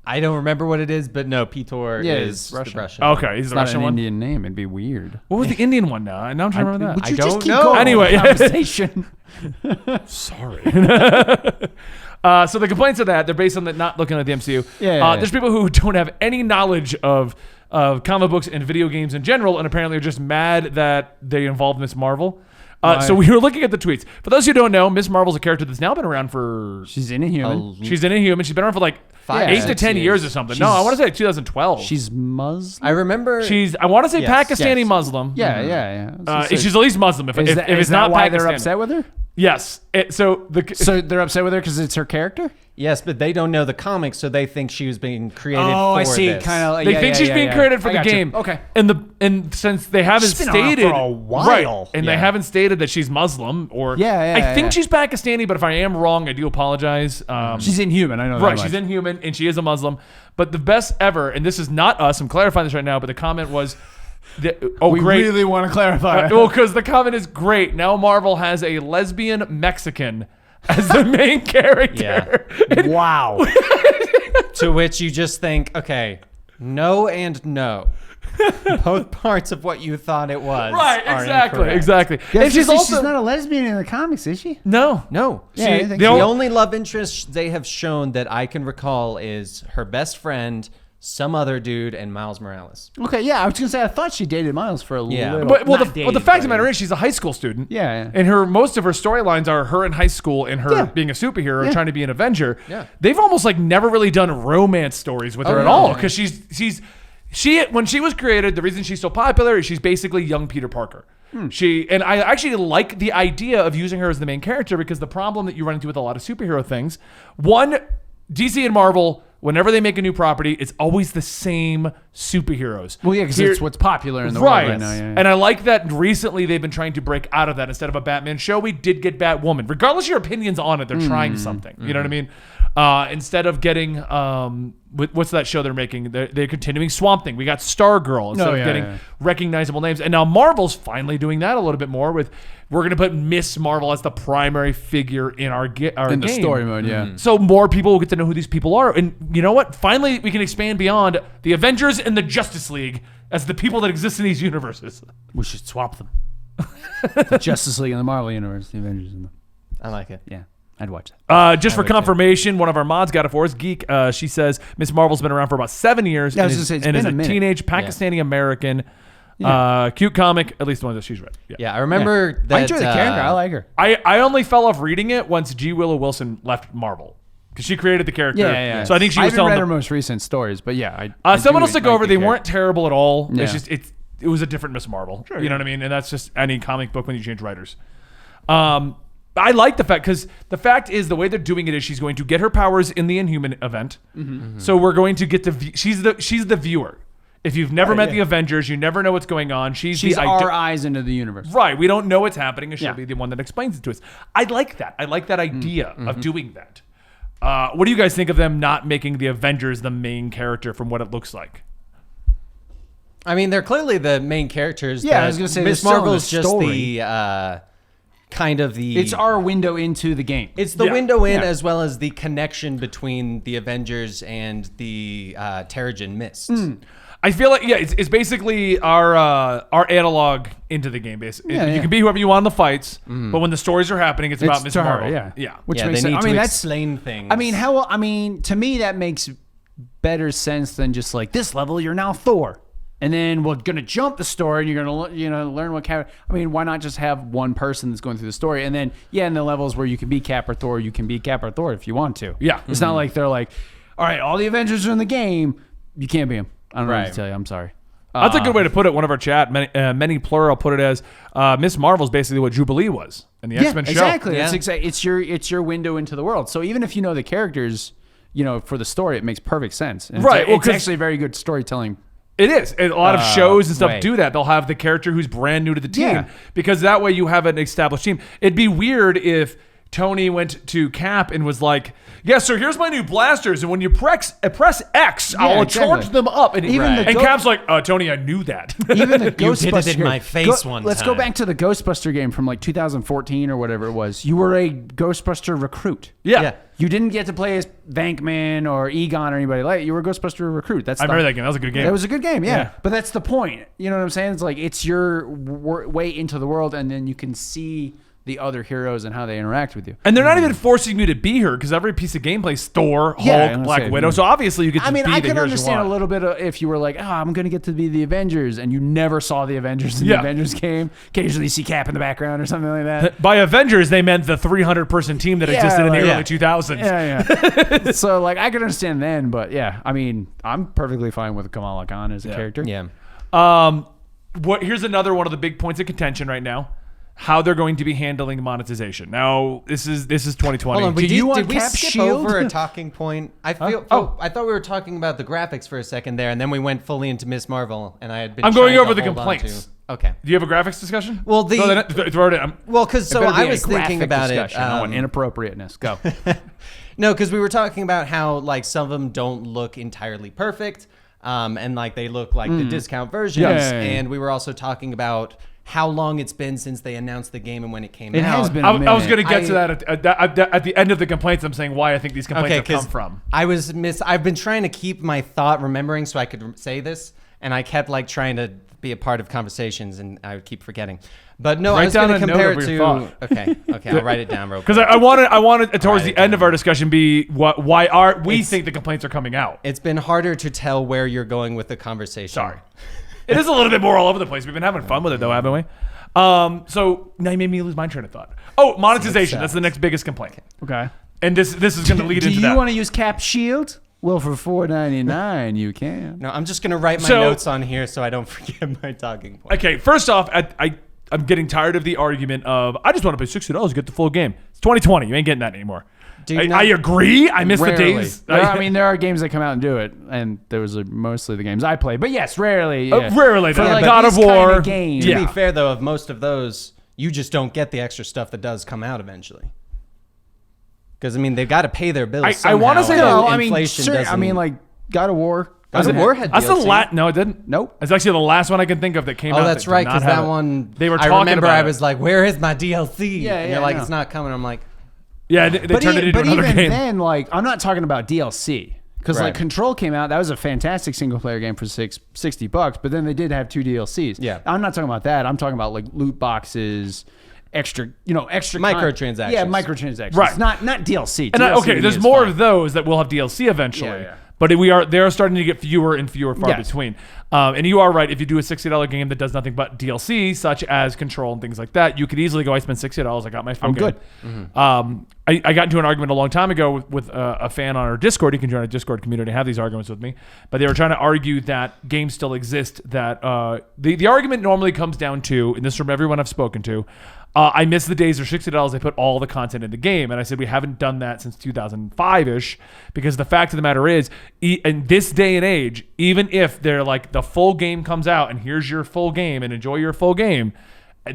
Speaker 3: I don't remember what it is, but no, Pitor
Speaker 2: Yeah,
Speaker 3: is
Speaker 2: it's Russian.
Speaker 3: the Russian.
Speaker 1: Okay, he's
Speaker 2: It's
Speaker 1: the
Speaker 2: not
Speaker 1: Russian
Speaker 2: an
Speaker 1: one.
Speaker 2: Indian name. It'd be weird.
Speaker 1: What was the Indian one now? Now I'm trying to remember
Speaker 2: Would
Speaker 1: that.
Speaker 2: you
Speaker 3: I
Speaker 2: just
Speaker 3: don't
Speaker 2: keep
Speaker 3: know.
Speaker 2: going with
Speaker 1: Anyway.
Speaker 2: the conversation.
Speaker 1: Sorry. So the complaints of that, they're based on not looking at the MCU.
Speaker 2: Yeah.
Speaker 1: There's people who don't have any knowledge of comic books and video games in general, and apparently are just mad that they involved Miss Marvel. So we were looking at the tweets. For those who don't know, Miss Marvel's a character that's now been around for...
Speaker 2: She's Inhuman.
Speaker 1: She's in Inhuman. She's been around for like 8 to
Speaker 3: 6
Speaker 1: 10 years or something. No, I want to say 2012.
Speaker 2: She's Muslim.
Speaker 3: I remember.
Speaker 1: I want to say
Speaker 3: Yes.
Speaker 1: Pakistani
Speaker 2: Yes.
Speaker 1: Muslim.
Speaker 2: Yeah.
Speaker 1: She's at least Muslim. If
Speaker 2: is
Speaker 1: it's
Speaker 2: that
Speaker 1: not
Speaker 2: why
Speaker 1: Pakistani.
Speaker 2: they're upset with her?
Speaker 1: Yes. So
Speaker 2: They're upset with her because it's her character.
Speaker 3: Yes, but they don't know the comics, so they think she was being created
Speaker 2: Oh,
Speaker 3: for
Speaker 2: I see.
Speaker 3: this.
Speaker 2: Kind of.
Speaker 1: they think she's being created for the game.
Speaker 2: Okay.
Speaker 1: And since they haven't
Speaker 2: She's been around
Speaker 1: stated
Speaker 2: for a while.
Speaker 1: right, and they
Speaker 3: Yeah.
Speaker 1: haven't stated that she's Muslim or
Speaker 2: Yeah,
Speaker 1: I think
Speaker 2: yeah.
Speaker 1: she's Pakistani, but if I am wrong, I do apologize.
Speaker 2: She's Inhuman. I know that
Speaker 1: right,
Speaker 2: much.
Speaker 1: she's Inhuman and she is a Muslim. But the best ever, and this is not us. I'm clarifying this right now, but the comment was,
Speaker 2: We
Speaker 1: great.
Speaker 2: really want to clarify.
Speaker 1: Well, because the comment is great. Now Marvel has a lesbian Mexican as the main character.
Speaker 2: Wow.
Speaker 3: To which you just think, okay, no and no. Both parts of what you thought it was.
Speaker 1: Right,
Speaker 3: are
Speaker 1: exactly,
Speaker 3: incorrect.
Speaker 1: exactly. And she's also
Speaker 2: she's not a lesbian in the comics, is she?
Speaker 1: no.
Speaker 3: No.
Speaker 2: Yeah, I
Speaker 3: She,
Speaker 2: think
Speaker 3: the
Speaker 1: so.
Speaker 3: only love interest they have shown that I can recall is her best friend, some other dude, and Miles Morales.
Speaker 2: Okay, yeah, I was gonna say I thought she dated Miles for a
Speaker 3: Yeah.
Speaker 2: little.
Speaker 1: But,
Speaker 2: not
Speaker 1: the fact of the matter is, she's a high school student.
Speaker 2: Yeah.
Speaker 1: And most of her storylines are her in high school and her being a superhero and trying to be an Avenger.
Speaker 3: Yeah.
Speaker 1: They've almost like never really done romance stories with her at
Speaker 3: no.
Speaker 1: all because she when she was created, the reason she's so popular is she's basically young Peter Parker. And I actually like the idea of using her as the main character because the problem that you run into with a lot of superhero things, one, DC and Marvel, whenever they make a new property, it's always the same superheroes.
Speaker 2: Well, yeah, because it's what's popular in the
Speaker 1: Right.
Speaker 2: world right now. Yeah.
Speaker 1: And I like that recently they've been trying to break out of that. Instead of a Batman show, we did get Batwoman. Regardless of your opinions on it, they're trying something. You know what I mean? Instead of getting, what's that show they're making? They're continuing Swamp Thing. We got Stargirl instead of getting recognizable names. And now Marvel's finally doing that a little bit more with, we're going to put Miss Marvel as the primary figure in our game.
Speaker 2: in the story mode, yeah.
Speaker 1: So more people will get to know who these people are. And you know what? Finally, we can expand beyond the Avengers and the Justice League as the people that exist in these universes.
Speaker 2: We should swap them. The Justice League and the Marvel Universe, the Avengers and the
Speaker 3: I like it.
Speaker 2: yeah. I'd watch that.
Speaker 1: Just for confirmation, one of our mods got it for us. Geek, she says Miss Marvel's been around for about 7 years
Speaker 2: Yeah, I was
Speaker 1: and
Speaker 2: gonna
Speaker 1: is,
Speaker 2: say, it's
Speaker 1: and is
Speaker 2: been
Speaker 1: a
Speaker 2: a minute.
Speaker 1: teenage Pakistani American. Cute comic, at least the one that she's read.
Speaker 3: Yeah, I remember that.
Speaker 2: I enjoy the character. I like her.
Speaker 1: I only fell off reading it once G. Willow Wilson left Marvel because she created the character.
Speaker 2: Yeah.
Speaker 1: So I think she
Speaker 2: I
Speaker 1: was
Speaker 2: haven't
Speaker 1: telling
Speaker 2: read
Speaker 1: the
Speaker 2: her most recent stories, but yeah, I
Speaker 1: someone
Speaker 2: do
Speaker 1: else to go
Speaker 2: like
Speaker 1: over.
Speaker 2: the
Speaker 1: They
Speaker 2: character.
Speaker 1: weren't terrible at all.
Speaker 2: Yeah.
Speaker 1: It's just it was a different Miss Marvel. You know what I mean? And that's just any comic book when you change writers. I like the fact because the fact is the way they're doing it is she's going to get her powers in the Inhuman event. So we're going to get to she's the viewer. If you've never met the Avengers, you never know what's going on. She's
Speaker 2: our eyes into the universe.
Speaker 1: Right. We don't know what's happening, and she'll be the one that explains it to us. I like that. I like that idea of doing that. What do you guys think of them not making the Avengers the main character from what it looks like?
Speaker 3: I mean, they're clearly the main characters.
Speaker 2: Yeah, I was gonna say,
Speaker 3: Miss
Speaker 2: they're still in
Speaker 3: Marvel's
Speaker 2: the
Speaker 3: just
Speaker 2: story.
Speaker 3: the kind of the.
Speaker 2: It's our window into the game.
Speaker 3: It's the
Speaker 1: Yeah.
Speaker 3: window in
Speaker 2: Yeah.
Speaker 3: as well as the connection between the Avengers and the Terrigen Mist.
Speaker 1: I feel like it's basically our analog into the game. Basically,
Speaker 2: Yeah,
Speaker 1: you
Speaker 2: yeah.
Speaker 1: can be whoever you want in the fights, but when the stories are happening, it's about Miss
Speaker 2: to her,
Speaker 1: Marvel.
Speaker 2: yeah. Which
Speaker 3: Yeah,
Speaker 2: makes
Speaker 3: they
Speaker 2: sense.
Speaker 3: need
Speaker 2: I
Speaker 3: to
Speaker 2: mean, that's
Speaker 3: explain things.
Speaker 2: I mean, to me, that makes better sense than just like this level. You're now Thor, and then we're gonna jump the story, and you're gonna learn what character. I mean, why not just have one person that's going through the story, and then in the levels where you can be Cap or Thor, you can be Cap or Thor if you want to.
Speaker 1: Yeah.
Speaker 2: it's not like they're like, all right, all the Avengers are in the game, you can't be them. I don't know what to
Speaker 3: Right.
Speaker 2: tell you. I'm sorry.
Speaker 1: That's a good way to put it. One of our chat, many plural, put it as Miss Marvel's basically what Jubilee was in the X-Men show.
Speaker 2: Exactly.
Speaker 3: Yeah.
Speaker 2: That's it's your window into the world. So even if you know the characters, for the story, it makes perfect sense. And
Speaker 1: Right, well,
Speaker 2: It's
Speaker 1: 'cause-
Speaker 2: actually very good storytelling.
Speaker 1: It is. And a lot of shows and stuff
Speaker 2: way.
Speaker 1: do that. They'll have the character who's brand new to the team
Speaker 2: Yeah.
Speaker 1: because that way you have an established team. It'd be weird if Tony went to Cap and was like, "Yeah, so here's my new blasters, and when you press X, I'll
Speaker 2: exactly.
Speaker 1: charge them up." And,
Speaker 2: Even the
Speaker 1: and
Speaker 2: Go-
Speaker 1: Cap's like, "Tony, I knew that."
Speaker 2: Even the
Speaker 3: You
Speaker 2: Ghostbuster
Speaker 3: did it in my face one
Speaker 2: Let's go
Speaker 3: time.
Speaker 2: back to the Ghostbuster game from like 2014 or whatever it was. You were a Ghostbuster recruit.
Speaker 1: Yeah.
Speaker 2: You didn't get to play as Vankman or Egon or anybody like. You were a Ghostbuster recruit. That's
Speaker 1: I remember that game. That was a good game.
Speaker 2: It was a good game, yeah.
Speaker 1: Yeah.
Speaker 2: But that's the point. You know what I'm saying? It's like it's your way into the world, and then you can see the other heroes and how they interact with you.
Speaker 1: And they're not even forcing you to be here because every piece of gameplay is Thor, Hulk,
Speaker 2: Yeah, I'm gonna
Speaker 1: Black
Speaker 2: say,
Speaker 1: Widow.
Speaker 2: yeah.
Speaker 1: So obviously you get to
Speaker 2: I mean,
Speaker 1: be
Speaker 2: I
Speaker 1: the
Speaker 2: can
Speaker 1: heroes you
Speaker 2: understand a
Speaker 1: want.
Speaker 2: little bit of if you were like, I'm going to get to be the Avengers, and you never saw the Avengers in the
Speaker 1: Yeah.
Speaker 2: Avengers game. Occasionally you see Cap in the background or something like that.
Speaker 1: By Avengers, they meant the 300-person team that
Speaker 2: Yeah,
Speaker 1: existed in the
Speaker 2: like-
Speaker 1: early 2000s.
Speaker 2: Yeah. So, like, I can understand then, but yeah, I mean, I'm perfectly fine with Kamala Khan as a character.
Speaker 3: Yeah.
Speaker 1: Here's another one of the big points of contention right now: how they're going to be handling monetization. Now, this is 2020.
Speaker 3: Hold on,
Speaker 2: Do you want
Speaker 3: did we
Speaker 2: Cap
Speaker 3: skip
Speaker 2: Shield?
Speaker 3: over a talking point? I feel. I thought we were talking about the graphics for a second there, and then we went fully into Miss Marvel, and I had been.
Speaker 1: I'm going
Speaker 3: trying
Speaker 1: over
Speaker 3: to
Speaker 1: the
Speaker 3: hold on
Speaker 1: complaints.
Speaker 3: to- Okay.
Speaker 1: Do you have a graphics discussion?
Speaker 3: Well,
Speaker 1: Throw it in.
Speaker 3: Well, because so
Speaker 2: Better be
Speaker 3: I
Speaker 2: a
Speaker 3: was thinking
Speaker 2: graphic
Speaker 3: about it.
Speaker 2: discussion. I want inappropriateness. Go.
Speaker 3: No, because we were talking about how like some of them don't look entirely perfect, and like they look like the discount versions.
Speaker 2: Yeah.
Speaker 3: And we were also talking about how long it's been since they announced the game and when it came
Speaker 2: It
Speaker 3: out.
Speaker 2: has been.
Speaker 1: I was going to get
Speaker 3: I-
Speaker 1: to that at the end of the complaints. I'm saying why I think these complaints have come
Speaker 3: 'cause
Speaker 1: from.
Speaker 3: I've been trying to keep my thought remembering so I could say this. and I kept like trying to be a part of conversations, and I would keep forgetting. But no,
Speaker 1: Write
Speaker 3: I was
Speaker 1: down
Speaker 3: going to
Speaker 1: a note
Speaker 3: compare
Speaker 1: of
Speaker 3: it
Speaker 1: your
Speaker 3: to.
Speaker 1: thought.
Speaker 3: Okay, I'll write it down real quick.
Speaker 1: Because I wanted towards
Speaker 3: write
Speaker 1: the
Speaker 3: it
Speaker 1: end of
Speaker 3: down.
Speaker 1: our discussion be why we think the complaints are coming out.
Speaker 3: It's been harder to tell where you're going with the conversation.
Speaker 1: Sorry. It is a little bit more all over the place. We've been having fun with it though, haven't we? So now you made me lose my train of thought. Oh, monetization. That's the next biggest complaint.
Speaker 2: Okay.
Speaker 1: And this is going to lead
Speaker 2: Do
Speaker 1: into
Speaker 2: you
Speaker 1: that.
Speaker 2: want to use Cap Shield? Well, for $4.99, you can.
Speaker 3: No, I'm just going to write my
Speaker 1: So-
Speaker 3: notes on here so I don't forget my talking point.
Speaker 1: Okay, first off, I'm getting tired of the argument of I just want to pay $60 to get the full game. It's 2020. You ain't getting that anymore. I agree. I miss the
Speaker 2: Rarely.
Speaker 1: days.
Speaker 2: There are games that come out and do it, and there was mostly the games I play. But yes, rarely. Yeah.
Speaker 1: Rarely.
Speaker 2: For
Speaker 1: though.
Speaker 2: like
Speaker 1: God of
Speaker 2: these kinda
Speaker 1: War.
Speaker 2: games.
Speaker 3: To
Speaker 1: Yeah.
Speaker 3: be fair, though, of most of those, you just don't get the extra stuff that does come out eventually. Because, I mean, they've got to pay their bills
Speaker 1: I wanna
Speaker 3: somehow,
Speaker 1: say
Speaker 3: and
Speaker 1: that-
Speaker 2: No, I mean,
Speaker 3: inflation
Speaker 2: sure,
Speaker 3: doesn't...
Speaker 2: I mean, like God of War.
Speaker 3: God of War had
Speaker 1: That's the
Speaker 3: DLC.
Speaker 1: No, it didn't.
Speaker 2: Nope.
Speaker 1: It's actually the last one I can think of that came out.
Speaker 3: Oh, that's
Speaker 1: that did
Speaker 3: right,
Speaker 1: not
Speaker 3: because
Speaker 1: have
Speaker 3: that
Speaker 1: it.
Speaker 3: one...
Speaker 1: They were
Speaker 3: I
Speaker 1: talking
Speaker 3: remember
Speaker 1: about
Speaker 3: I
Speaker 1: it.
Speaker 3: was like, where is my DLC?
Speaker 2: Yeah,
Speaker 3: and
Speaker 2: yeah,
Speaker 3: you're like,
Speaker 2: no.
Speaker 3: it's not coming. I'm like...
Speaker 1: Yeah, they turned it into
Speaker 2: But
Speaker 1: another
Speaker 2: even
Speaker 1: game.
Speaker 2: then, like, I'm not talking about DLC. Because
Speaker 3: Right.
Speaker 2: like Control came out, that was a fantastic single player game for $60, but then they did have 2 DLCs.
Speaker 3: Yeah.
Speaker 2: I'm not talking about that. I'm talking about like loot boxes, extra
Speaker 3: Microtransactions.
Speaker 2: Yeah, microtransactions.
Speaker 1: Right.
Speaker 2: Not DLC.
Speaker 1: And
Speaker 2: DLC
Speaker 1: okay,
Speaker 2: to
Speaker 1: there's
Speaker 2: me is
Speaker 1: more
Speaker 2: fine.
Speaker 1: of those that will have DLC eventually.
Speaker 2: Yeah.
Speaker 1: But they are starting to get fewer and fewer far
Speaker 2: Yes.
Speaker 1: between. And you are right. If you do a $60 game that does nothing but DLC, such as Control and things like that, you could easily go, I spent $60, I got my full
Speaker 2: I'm
Speaker 1: game.
Speaker 2: good.
Speaker 1: I got into an argument a long time ago with a fan on our Discord. You can join our Discord community and have these arguments with me. But they were trying to argue that games still exist. That the argument normally comes down to, and this is from everyone I've spoken to, I miss the days where $60 they put all the content in the game. And I said we haven't done that since 2005-ish, because the fact of the matter is, in this day and age, even if they're like the full game comes out and here's your full game and enjoy your full game,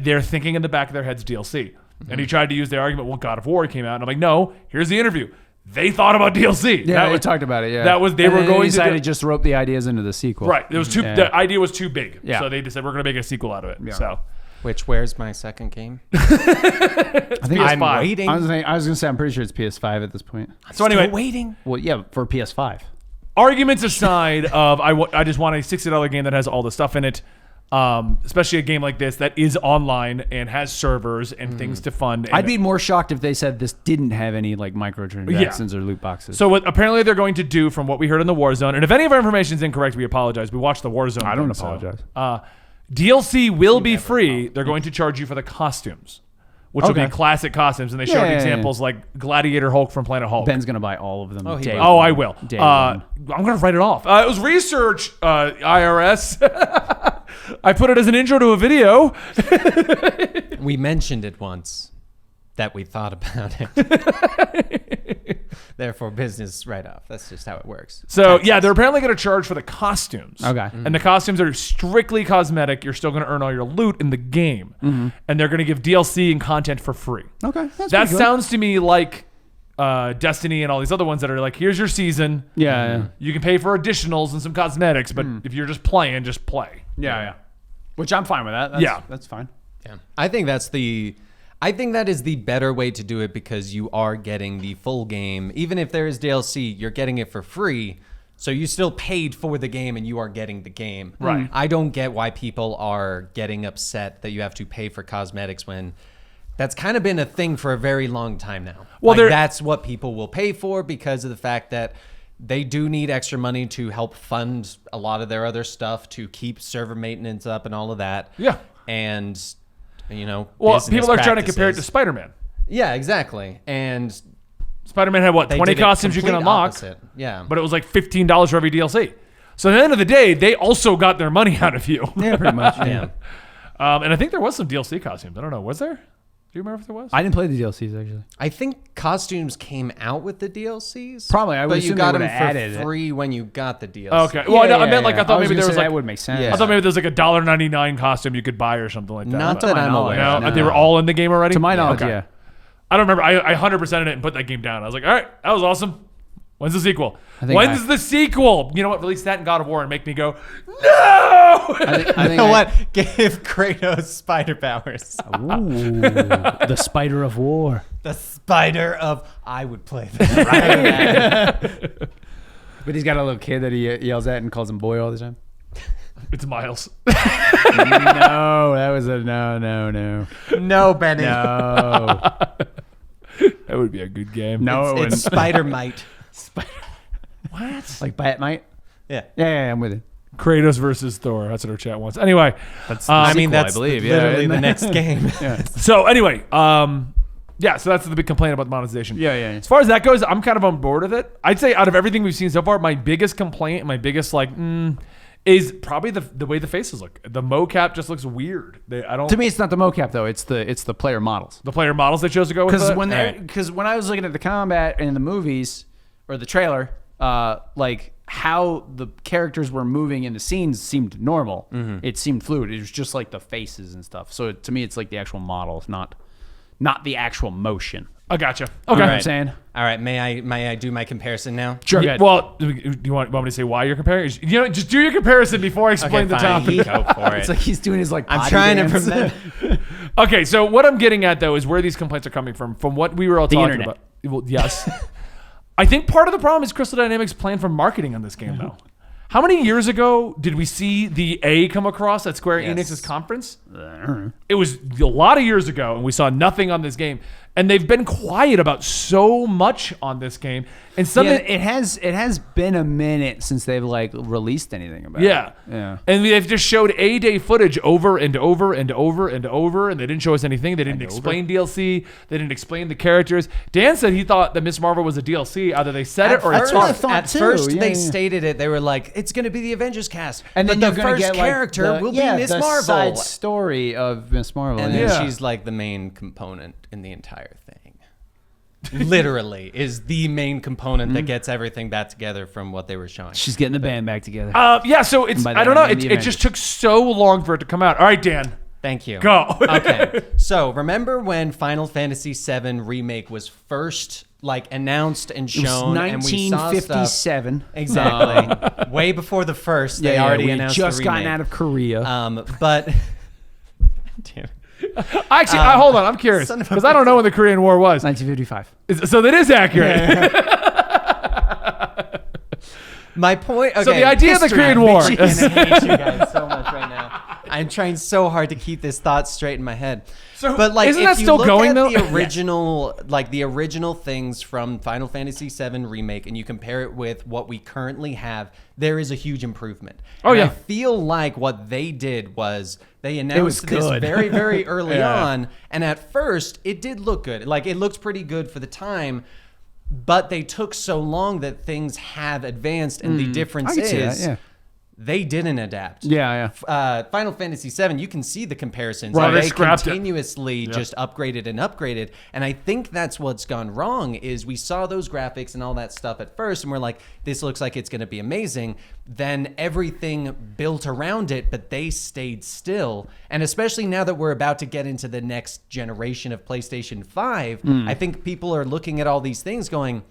Speaker 1: they're thinking in the back of their heads DLC. And he tried to use the argument, well, God of War came out. And I'm like, no, here's the interview. They thought about DLC.
Speaker 2: Yeah, we talked about it. Yeah,
Speaker 1: That was they
Speaker 2: And
Speaker 1: were
Speaker 2: then
Speaker 1: going
Speaker 2: decided
Speaker 1: to
Speaker 2: to just rope the ideas into the sequel.
Speaker 1: right. It was too.
Speaker 2: Yeah.
Speaker 1: The idea was too big.
Speaker 2: Yeah.
Speaker 1: So they just said we're going to make a sequel out of it.
Speaker 2: Yeah.
Speaker 1: So
Speaker 3: Which, where's my second game?
Speaker 2: I think
Speaker 1: PS5.
Speaker 3: I'm waiting.
Speaker 2: I was gonna say I'm pretty sure it's PS5 at this point.
Speaker 1: so anyway,
Speaker 3: Still waiting.
Speaker 2: Well, yeah, for PS5.
Speaker 1: arguments aside of I just want a $60 game that has all the stuff in it, especially a game like this that is online and has servers and things to fund. And
Speaker 2: I'd be more shocked if they said this didn't have any like microtransactions or loot boxes.
Speaker 1: so what apparently they're going to do, from what we heard in the Warzone, and if any of our information is incorrect, we apologize. We watched the Warzone.
Speaker 2: I don't
Speaker 1: thing, so,
Speaker 2: apologize.
Speaker 1: DLC will be free. They're going to charge you for the costumes, which will be
Speaker 2: Okay.
Speaker 1: classic costumes. And they showed
Speaker 2: Yeah.
Speaker 1: examples like Gladiator Hulk from Planet Hulk.
Speaker 2: Ben's gonna buy all of them.
Speaker 3: Oh, he
Speaker 2: day
Speaker 3: will.
Speaker 1: Oh,
Speaker 2: one.
Speaker 1: I will.
Speaker 2: Day
Speaker 1: I'm
Speaker 2: one.
Speaker 1: going to write it off. It was research, IRS. I put it as an intro to a video.
Speaker 3: We mentioned it once that we thought about it. Therefore, business write-off. That's just how it works.
Speaker 1: So, yeah, they're apparently going to charge for the costumes.
Speaker 2: Okay.
Speaker 1: And the costumes are strictly cosmetic. You're still going to earn all your loot in the game. And they're going to give DLC and content for free.
Speaker 2: Okay, that's
Speaker 1: That
Speaker 2: pretty good.
Speaker 1: sounds to me like Destiny and all these other ones that are like, here's your season.
Speaker 2: Yeah,
Speaker 1: You can pay for additionals and some cosmetics, but if you're just playing, just play.
Speaker 2: yeah. Which I'm fine with that. That's fine.
Speaker 3: Yeah. I think that is the better way to do it, because you are getting the full game. Even if there is DLC, you're getting it for free. So you still paid for the game and you are getting the game.
Speaker 1: Right.
Speaker 3: I don't get why people are getting upset that you have to pay for cosmetics when that's kind of been a thing for a very long time now.
Speaker 1: Well,
Speaker 3: Like, that's what people will pay for because of the fact that they do need extra money to help fund a lot of their other stuff, to keep server maintenance up and all of that.
Speaker 1: Yeah.
Speaker 3: And, you know,
Speaker 1: Well,
Speaker 3: business
Speaker 1: people are trying to compare it to
Speaker 3: practices.
Speaker 1: Spider-Man.
Speaker 3: Yeah, exactly. And
Speaker 1: Spider-Man had, what,
Speaker 3: they
Speaker 1: 20
Speaker 3: did it
Speaker 1: costumes you can
Speaker 3: complete
Speaker 1: unlock?
Speaker 3: opposite. Yeah.
Speaker 1: But it was like $15 for every DLC. So at the end of the day, they also got their money out of you.
Speaker 2: Yeah, pretty much.
Speaker 3: yeah.
Speaker 1: And I think there was some DLC costumes. I don't know. Was there? Do you remember if there was?
Speaker 2: I didn't play the DLCs actually.
Speaker 3: I think costumes came out with the DLCs.
Speaker 2: Probably, I would
Speaker 3: but you
Speaker 2: assume
Speaker 3: got
Speaker 2: they
Speaker 3: them
Speaker 2: would've
Speaker 3: for
Speaker 2: added it.
Speaker 3: free when you got the DLC.
Speaker 1: Okay. Well, I meant like I thought maybe
Speaker 2: gonna
Speaker 1: there was
Speaker 2: say
Speaker 1: like
Speaker 2: that would make sense.
Speaker 3: Yeah.
Speaker 1: I thought maybe there's like a $1.99 costume you could buy or something like that.
Speaker 3: Not
Speaker 1: But-
Speaker 3: that I'm
Speaker 2: knowledge,
Speaker 3: aware.
Speaker 1: No,
Speaker 3: of.
Speaker 1: they were all in the game already.
Speaker 2: To my knowledge,
Speaker 1: Okay.
Speaker 2: yeah.
Speaker 1: I don't remember. I 100%ed it and put that game down. I was like, all right, that was awesome. When's the sequel?
Speaker 2: think
Speaker 1: When's the sequel? You know what? Release that in God of War and make me go, no!
Speaker 2: I think
Speaker 3: You know what? Give Kratos spider powers.
Speaker 2: Ooh, the Spider of War.
Speaker 3: The spider of... I would play that.
Speaker 2: But he's got a little kid that he yells at and calls him boy all the time.
Speaker 1: It's Miles.
Speaker 2: No, that was a no.
Speaker 3: No, Benny.
Speaker 2: No.
Speaker 1: That would be a good game.
Speaker 2: No,
Speaker 3: It's Spider-Mite.
Speaker 1: What?
Speaker 2: like Bat-Mite?
Speaker 3: Yeah.
Speaker 2: Yeah, I'm with it.
Speaker 1: Kratos versus Thor. That's what our chat wants. Anyway,
Speaker 2: That's
Speaker 3: I mean, that's
Speaker 2: believe.
Speaker 3: literally the next game.
Speaker 1: so anyway, yeah, so that's the big complaint about the monetization.
Speaker 2: Yeah.
Speaker 1: As far as that goes, I'm kind of on board with it. I'd say out of everything we've seen so far, my biggest complaint, my biggest is probably the way the faces look. The mocap just looks weird.
Speaker 2: To me, it's not the mocap though. It's the player models.
Speaker 1: The player models they chose to go with.
Speaker 2: Because when I was looking at the combat in the movies or the trailer, like how the characters were moving in the scenes seemed normal. Mm-hmm. It seemed fluid. It was just like the faces and stuff. So to me, it's like the actual models, not the actual motion.
Speaker 1: I gotcha. Okay.
Speaker 2: You know what I'm saying?
Speaker 3: All right, may I do my comparison now?
Speaker 2: Sure.
Speaker 1: Yeah, well, do you want me to say why you're comparing? You know, just do your comparison before I explain the
Speaker 3: fine.
Speaker 1: topic.
Speaker 3: Go for
Speaker 2: It's
Speaker 3: it.
Speaker 2: like he's doing his like.
Speaker 3: I'm
Speaker 2: body
Speaker 3: trying
Speaker 2: dance.
Speaker 3: to remember.
Speaker 1: Okay, so what I'm getting at though is where these complaints are coming from what we were all talking
Speaker 2: internet.
Speaker 1: about. Well, yes. I think part of the problem is Crystal Dynamics' plan for marketing on this game though. How many years ago did we see the A come across at Square Enix's conference? It was a lot of years ago, and we saw nothing on this game. And they've been quiet about so much on this game. And something
Speaker 2: it has been a minute since they've like released anything about it.
Speaker 1: Yeah. And they've just showed A-Day footage over and over and over and over, and they didn't show us anything. They didn't explain DLC. They didn't explain the characters. Dan said he thought that Miss Marvel was a DLC. Either they said it or it's
Speaker 3: At first, they stated it. They were like, "It's going to be the Avengers cast,"
Speaker 2: And then
Speaker 3: but
Speaker 2: you're
Speaker 3: the
Speaker 2: gonna
Speaker 3: first
Speaker 2: get, like,
Speaker 3: character will be Miss
Speaker 2: the
Speaker 3: Marvel.
Speaker 2: side story of Miss Marvel.
Speaker 3: And
Speaker 2: yeah.
Speaker 3: then she's like the main component in the entire thing. Literally is the main component that gets everything back together from what they were showing.
Speaker 2: She's getting the band back together.
Speaker 1: yeah, so it's,
Speaker 2: By
Speaker 1: I don't know.
Speaker 2: then,
Speaker 1: It just took so long for it to come out. All right, Dan,
Speaker 3: Thank you.
Speaker 1: go.
Speaker 3: Okay. So remember when Final Fantasy VII Remake was first like announced and
Speaker 2: It was
Speaker 3: shown and we saw stuff.
Speaker 2: 1957.
Speaker 3: Exactly. Way before the first. They already
Speaker 2: we
Speaker 3: announced
Speaker 2: just
Speaker 3: the
Speaker 2: gotten
Speaker 3: remake.
Speaker 2: out of Korea.
Speaker 3: But damn.
Speaker 1: Actually, hold on. I'm curious
Speaker 3: son of a
Speaker 1: because I don't know when the Korean War was.
Speaker 2: 1955.
Speaker 1: So that is accurate.
Speaker 3: My point. Okay,
Speaker 1: So the idea of the
Speaker 3: history,
Speaker 1: Korean
Speaker 3: I'm
Speaker 1: War.
Speaker 3: bitching and I hate you guys so much right now. I'm trying so hard to keep this thought straight in my head.
Speaker 1: So
Speaker 3: but like,
Speaker 1: isn't
Speaker 3: if
Speaker 1: that
Speaker 3: you
Speaker 1: still
Speaker 3: look
Speaker 1: going,
Speaker 3: at
Speaker 1: though?
Speaker 3: the original, like the original things from Final Fantasy VII Remake, and you compare it with what we currently have, there is a huge improvement.
Speaker 1: Oh,
Speaker 3: And
Speaker 1: yeah.
Speaker 3: I feel like what they did was they announced this
Speaker 2: good.
Speaker 3: very, very early
Speaker 1: Yeah.
Speaker 3: on, and at first it did look good. Like it looked pretty good for the time. But they took so long that things have advanced, and the difference
Speaker 2: I can
Speaker 3: is
Speaker 2: see that, yeah.
Speaker 3: they didn't adapt.
Speaker 2: Yeah.
Speaker 3: Final Fantasy VII, you can see the comparisons.
Speaker 1: Right,
Speaker 3: How
Speaker 1: they
Speaker 3: they
Speaker 1: scrapped it.
Speaker 3: continuously just upgraded and upgraded. And I think that's what's gone wrong is we saw those graphics and all that stuff at first, and we're like, this looks like it's going to be amazing. Then everything built around it, but they stayed still. And especially now that we're about to get into the next generation of PlayStation 5, I think people are looking at all these things going,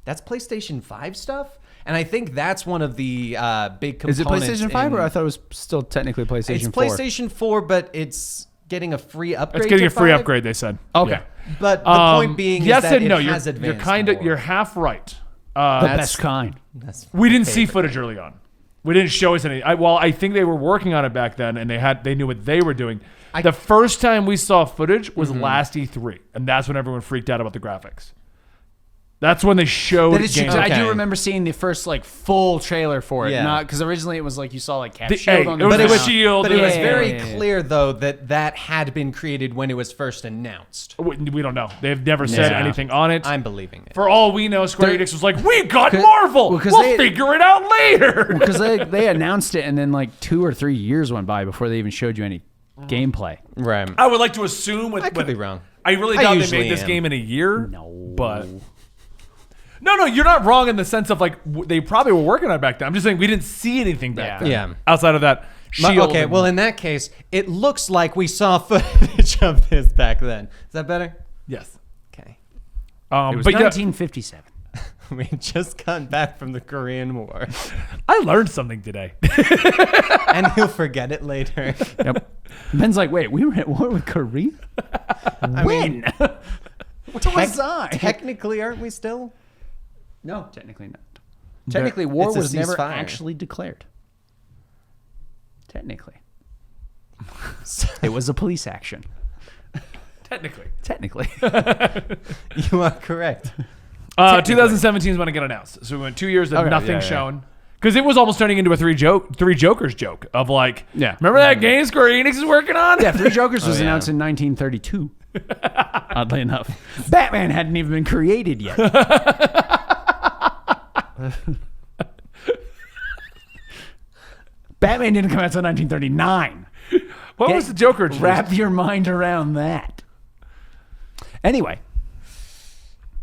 Speaker 3: that's PlayStation 5 stuff? And I think that's one of the big components.
Speaker 2: Is it PlayStation 5 or I thought it was still technically PlayStation 4?
Speaker 3: It's PlayStation 4, but it's getting a free upgrade.
Speaker 1: It's getting
Speaker 3: to
Speaker 1: a free
Speaker 3: 5.
Speaker 1: upgrade, they said.
Speaker 2: Okay.
Speaker 1: Yeah.
Speaker 3: But the point being
Speaker 1: yes
Speaker 3: is that
Speaker 1: and no.
Speaker 3: it has
Speaker 1: You're
Speaker 3: advanced
Speaker 1: kind of
Speaker 3: more.
Speaker 1: you're half right.
Speaker 2: The best kind.
Speaker 3: That's
Speaker 1: We
Speaker 3: my
Speaker 1: didn't see
Speaker 3: favorite.
Speaker 1: footage early on. We didn't show us any. I think they were working on it back then, and they knew what they were doing. The first time we saw footage was last E3, and that's when everyone freaked out about the graphics. That's when they showed
Speaker 2: That is true.
Speaker 1: games.
Speaker 2: I do
Speaker 3: Okay.
Speaker 2: remember seeing the first like full trailer for it.
Speaker 3: Yeah.
Speaker 2: Not because originally it was like you saw like Cap
Speaker 1: The-
Speaker 2: Shield
Speaker 1: hey,
Speaker 2: on
Speaker 1: it
Speaker 2: the
Speaker 1: was
Speaker 3: But it
Speaker 1: the
Speaker 3: was
Speaker 2: ground.
Speaker 1: shield.
Speaker 3: But it was
Speaker 2: Yeah,
Speaker 3: very
Speaker 2: yeah, yeah.
Speaker 3: clear though that had been created when it was first announced.
Speaker 1: We don't know. They've never said
Speaker 2: Yeah.
Speaker 1: anything on it.
Speaker 3: I'm believing it.
Speaker 1: For all we know, Square
Speaker 2: They're-
Speaker 1: Enix was like, "We got
Speaker 2: 'Cause-
Speaker 1: Marvel.
Speaker 2: well, 'cause
Speaker 1: We'll
Speaker 2: they-
Speaker 1: figure it out later."
Speaker 2: Because they announced it and then like 2 or 3 years went by before they even showed you any gameplay.
Speaker 3: Right.
Speaker 1: I would like to assume.
Speaker 3: I could be wrong.
Speaker 1: I really
Speaker 3: I
Speaker 1: doubt they
Speaker 3: usually
Speaker 1: made this
Speaker 3: am.
Speaker 1: game in a year.
Speaker 2: No.
Speaker 1: But no, you're not wrong in the sense of like they probably were working on it back then. I'm just saying we didn't see anything back then.
Speaker 3: Yeah.
Speaker 1: Outside of that shield.
Speaker 3: Okay,
Speaker 1: and-
Speaker 3: well in that case, it looks like we saw footage of this back then. Is that better?
Speaker 1: yes.
Speaker 3: Okay.
Speaker 2: It was
Speaker 1: But yeah,
Speaker 2: 1957.
Speaker 3: We just got back from the Korean War.
Speaker 1: I learned something today.
Speaker 3: And he'll forget it later.
Speaker 2: Yep. Ben's like, wait, we were at war with Korea? When? What was I?
Speaker 3: Technically, aren't we still?
Speaker 2: No, technically not. Technically, war
Speaker 3: It's a
Speaker 2: was never
Speaker 3: ceasefire.
Speaker 2: actually declared. Technically. It was a police action. Technically.
Speaker 3: You are correct.
Speaker 1: 2017 is when it got announced. So we went 2 years of nothing shown. Because it was almost turning into a Three Jokers joke of like, remember that game Square Enix is working on?
Speaker 2: Yeah, Three Jokers was announced in 1932. Oddly enough. Batman hadn't even been created yet. Batman didn't come out until 1939.
Speaker 1: What was the Joker?
Speaker 2: Wrap your mind around that. Anyway,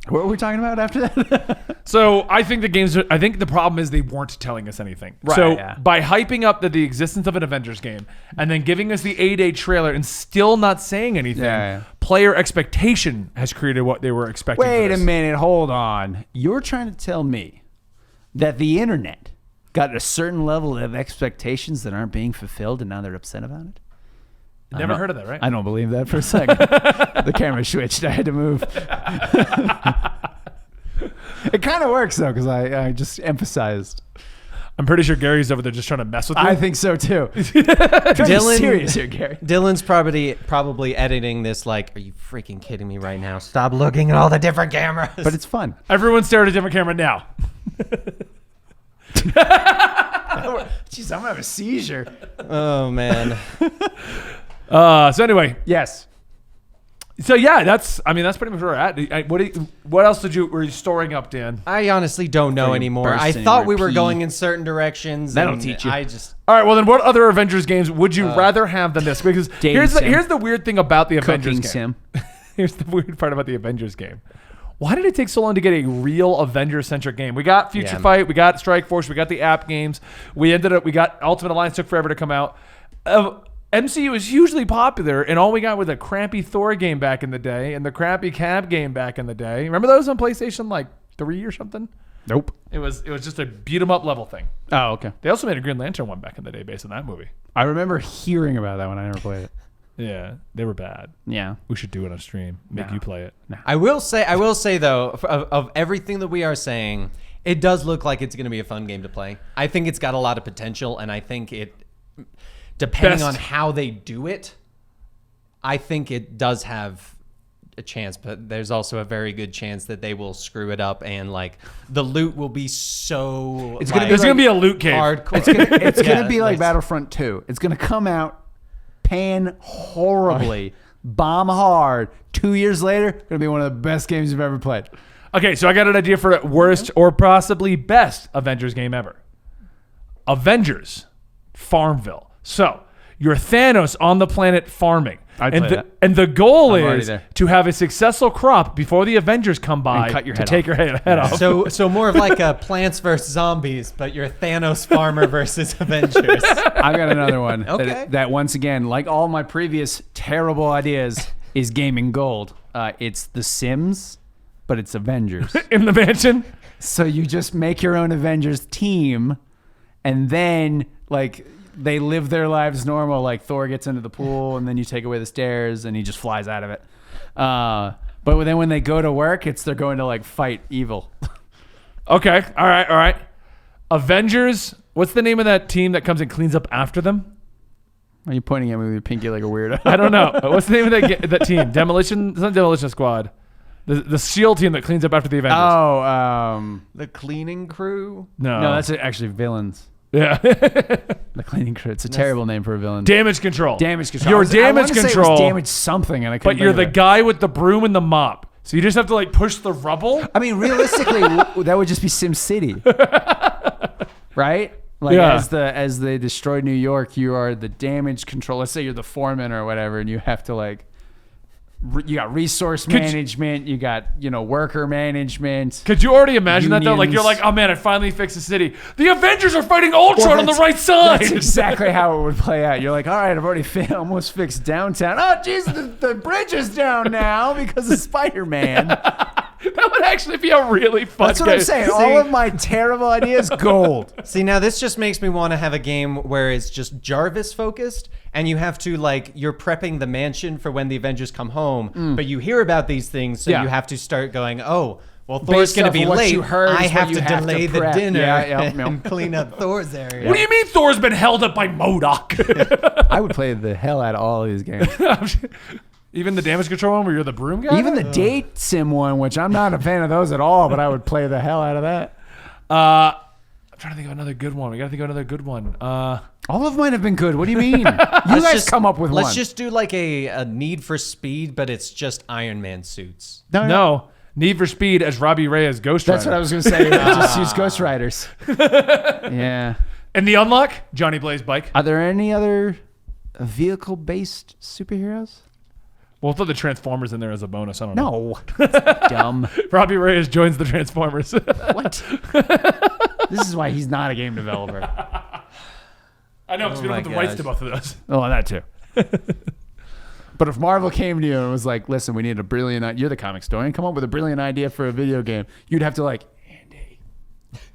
Speaker 2: what were we talking about after that?
Speaker 1: So I think the problem is they weren't telling us anything. Right, so by hyping up the existence of an Avengers game and then giving us the 8-day trailer and still not saying anything, player expectation has created what they were expecting.
Speaker 2: Wait a minute, hold on. You're trying to tell me that the internet got a certain level of expectations that aren't being fulfilled and now they're upset about it?
Speaker 1: Never heard of that, right?
Speaker 2: I don't believe that for a second. The camera switched. I had to move. It kind of works, though, because I just emphasized.
Speaker 1: I'm pretty sure Gary's over there just trying to mess with you.
Speaker 2: I think so, too. Dylan, serious here, Gary.
Speaker 3: Dylan's probably editing this like, are you freaking kidding me right now? Stop looking at all the different cameras.
Speaker 2: But it's fun.
Speaker 1: Everyone stare at a different camera now.
Speaker 2: Jeez, I'm going to have a seizure.
Speaker 3: Oh, man.
Speaker 1: So anyway,
Speaker 2: yes.
Speaker 1: So yeah, that's pretty much where we're at. What else were you storing up, Dan?
Speaker 3: I honestly don't know anymore. I thought we were going in certain directions.
Speaker 2: That'll teach you.
Speaker 3: All
Speaker 1: right. Well, then, what other Avengers games would you rather have than this? Because here's the weird thing about the Avengers game. Here's the weird part about the Avengers game. Why did it take so long to get a real Avengers-centric game? We got Future Fight, we got Strike Force, we got the app games. We got Ultimate Alliance, took forever to come out. MCU was hugely popular, and all we got was a crappy Thor game back in the day and the crappy Cab game back in the day. Remember those on PlayStation like 3 or something?
Speaker 2: Nope.
Speaker 1: It was just a beat 'em up level thing.
Speaker 2: Oh, okay.
Speaker 1: They also made a Green Lantern one back in the day based on that movie.
Speaker 2: I remember hearing about that one. I never played it.
Speaker 1: Yeah, they were bad.
Speaker 2: Yeah.
Speaker 1: We should do it on stream. Make you play it.
Speaker 2: No.
Speaker 3: I will say though, of everything that we are saying, it does look like it's going to be a fun game to play. I think it's got a lot of potential, and I think it, depending on how they do it, I think it does have a chance, but there's also a very good chance that they will screw it up and like the loot will be so
Speaker 1: there's gonna be a loot cave.
Speaker 3: Hardcore.
Speaker 2: It's gonna be like Battlefront 2. It's gonna come out, pan horribly, bomb hard. 2 years later, gonna be one of the best games you've ever played.
Speaker 1: Okay, so I got an idea for worst or possibly best Avengers game ever. Avengers Farmville. So you're Thanos on the planet farming. And the goal is to have a successful crop before the Avengers come by to take your head off.
Speaker 3: So more of like a Plants vs. Zombies, but you're Thanos farmer versus Avengers.
Speaker 2: I got another one.
Speaker 3: Okay.
Speaker 2: That once again, like all my previous terrible ideas, is gaming gold. It's The Sims, but it's Avengers.
Speaker 1: In the mansion?
Speaker 2: So you just make your own Avengers team, and then like they live their lives normal. Like Thor gets into the pool, and then you take away the stairs, and he just flies out of it. But then when they go to work, they're going to like fight evil.
Speaker 1: Okay. All right. Avengers. What's the name of that team that comes and cleans up after them?
Speaker 2: Are you pointing at me with your pinky like a weirdo?
Speaker 1: I don't know. What's the name of that team? Demolition. It's not Demolition Squad. The S.H.I.E.L.D. team that cleans up after the Avengers.
Speaker 2: Oh,
Speaker 3: the cleaning crew?
Speaker 2: No, that's actually villains.
Speaker 1: Yeah.
Speaker 2: The cleaning crew. It's a terrible name for a villain.
Speaker 1: Damage control.
Speaker 2: Damage control.
Speaker 1: You're damage control.
Speaker 2: Say it was damage something, and I couldn't.
Speaker 1: But you're the guy with the broom and the mop. So you just have to like push the rubble.
Speaker 2: I mean, realistically, that would just be Sim City, right? Like as they destroy New York, you are the damage control. Let's say you're the foreman or whatever, and you have to like. You got resource management, you got, worker management.
Speaker 1: Could you already imagine that though? Like you're like, oh man, I finally fixed the city. The Avengers are fighting Ultron on the right side.
Speaker 2: That's exactly how it would play out. You're like, all right, I've already almost fixed downtown. Oh, geez, the bridge is down now because of Spider-Man.
Speaker 1: That would actually be a really fun
Speaker 2: That's what I'm saying. All of my terrible ideas, gold.
Speaker 3: See, now this just makes me want to have a game where it's just Jarvis focused, and you have to you're prepping the mansion for when the Avengers come home, but you hear about these things, so you have to start going, oh, Well, Thor's going to be
Speaker 2: off of what
Speaker 3: late.
Speaker 2: you heard
Speaker 3: I
Speaker 2: is
Speaker 3: have
Speaker 2: what you
Speaker 3: to
Speaker 2: have to
Speaker 3: delay the
Speaker 2: prep.
Speaker 3: dinner
Speaker 2: Yeah,
Speaker 3: and clean up Thor's area.
Speaker 1: What do you mean Thor's been held up by MODOK?
Speaker 2: I would play the hell out of all of these games.
Speaker 1: Even the damage control one where you're the broom guy?
Speaker 2: Even the date sim one, which I'm not a fan of those at all, but I would play the hell out of that.
Speaker 1: I'm trying to think of another good one. We got to think of another good one.
Speaker 2: All of mine have been good. What do you mean? You guys come up with one.
Speaker 3: Let's just do like a Need for Speed, but it's just Iron Man suits.
Speaker 1: No. Need for Speed as Robbie Ray as Ghost Rider.
Speaker 2: That's what I was going to say. Just use Ghost Riders. Yeah.
Speaker 1: And the unlock, Johnny Blaze bike.
Speaker 2: Are there any other vehicle-based superheroes?
Speaker 1: We'll throw the Transformers in there as a bonus. I don't know.
Speaker 2: No. That's dumb.
Speaker 1: Robbie Reyes joins the Transformers.
Speaker 2: What? This is why he's not a game developer.
Speaker 1: I know, because we don't have the rights to both of those.
Speaker 2: Oh, that too. But if Marvel came to you and was like, listen, we need a brilliant idea. You're the Comicstorian. Come up with a brilliant idea for a video game. You'd have to Andy.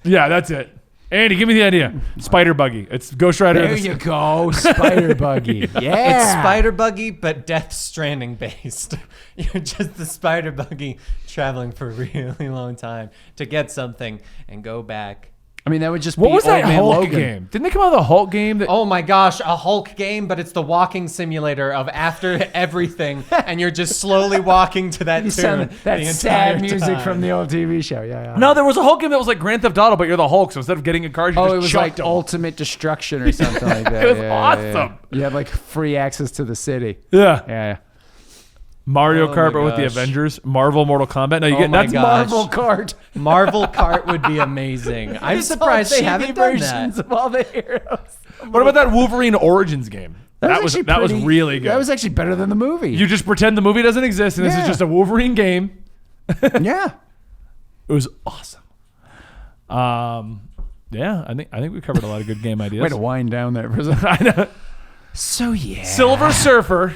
Speaker 1: Yeah, that's it. Andy, give me the idea. Spider Buggy. It's Ghost Rider.
Speaker 2: There you go. Spider Buggy. Yeah.
Speaker 3: It's Spider Buggy, but Death Stranding based. You're just the Spider Buggy traveling for a really long time to get something and go back.
Speaker 2: I mean, that would just
Speaker 1: What
Speaker 2: be
Speaker 1: was that
Speaker 2: Old Man
Speaker 1: Hulk
Speaker 2: Logan.
Speaker 1: game? Didn't they come out with a Hulk game? That
Speaker 3: Oh my gosh, a Hulk game, but it's the walking simulator of after everything, and you're just slowly walking to that
Speaker 2: You
Speaker 3: tune.
Speaker 2: sound that
Speaker 3: the
Speaker 2: sad
Speaker 3: entire
Speaker 2: music
Speaker 3: time.
Speaker 2: from the old TV show. Yeah.
Speaker 1: No, there was a Hulk game that was like Grand Theft Auto, but you're the Hulk. So instead of getting a car, you
Speaker 2: Oh,
Speaker 1: just
Speaker 2: it was
Speaker 1: chucked
Speaker 2: like
Speaker 1: him.
Speaker 2: Ultimate Destruction or something like that.
Speaker 1: It was
Speaker 2: Yeah.
Speaker 1: awesome.
Speaker 2: You had like free access to the city.
Speaker 1: Yeah.
Speaker 2: Yeah.
Speaker 1: Mario
Speaker 3: Oh
Speaker 1: Kart,
Speaker 3: my
Speaker 1: but with the
Speaker 3: gosh.
Speaker 1: Avengers, Marvel, Mortal Kombat. No, you
Speaker 3: Oh
Speaker 1: get
Speaker 3: my
Speaker 1: that's
Speaker 3: gosh.
Speaker 2: Marvel Kart.
Speaker 3: Marvel Kart would be amazing. I'm
Speaker 2: It's all
Speaker 3: surprised they
Speaker 2: chibi
Speaker 3: haven't done
Speaker 2: versions
Speaker 3: that.
Speaker 2: of all the heroes.
Speaker 1: What about that Wolverine Origins game? That was
Speaker 2: actually
Speaker 1: really good.
Speaker 2: That was actually better than the movie.
Speaker 1: You just pretend the movie doesn't exist, and this is
Speaker 2: Yeah.
Speaker 1: just a Wolverine game.
Speaker 2: Yeah.
Speaker 1: It was awesome. Yeah, I think we covered a lot of good game ideas.
Speaker 2: Way to wind down there.
Speaker 1: I know.
Speaker 2: So yeah.
Speaker 1: Silver Surfer.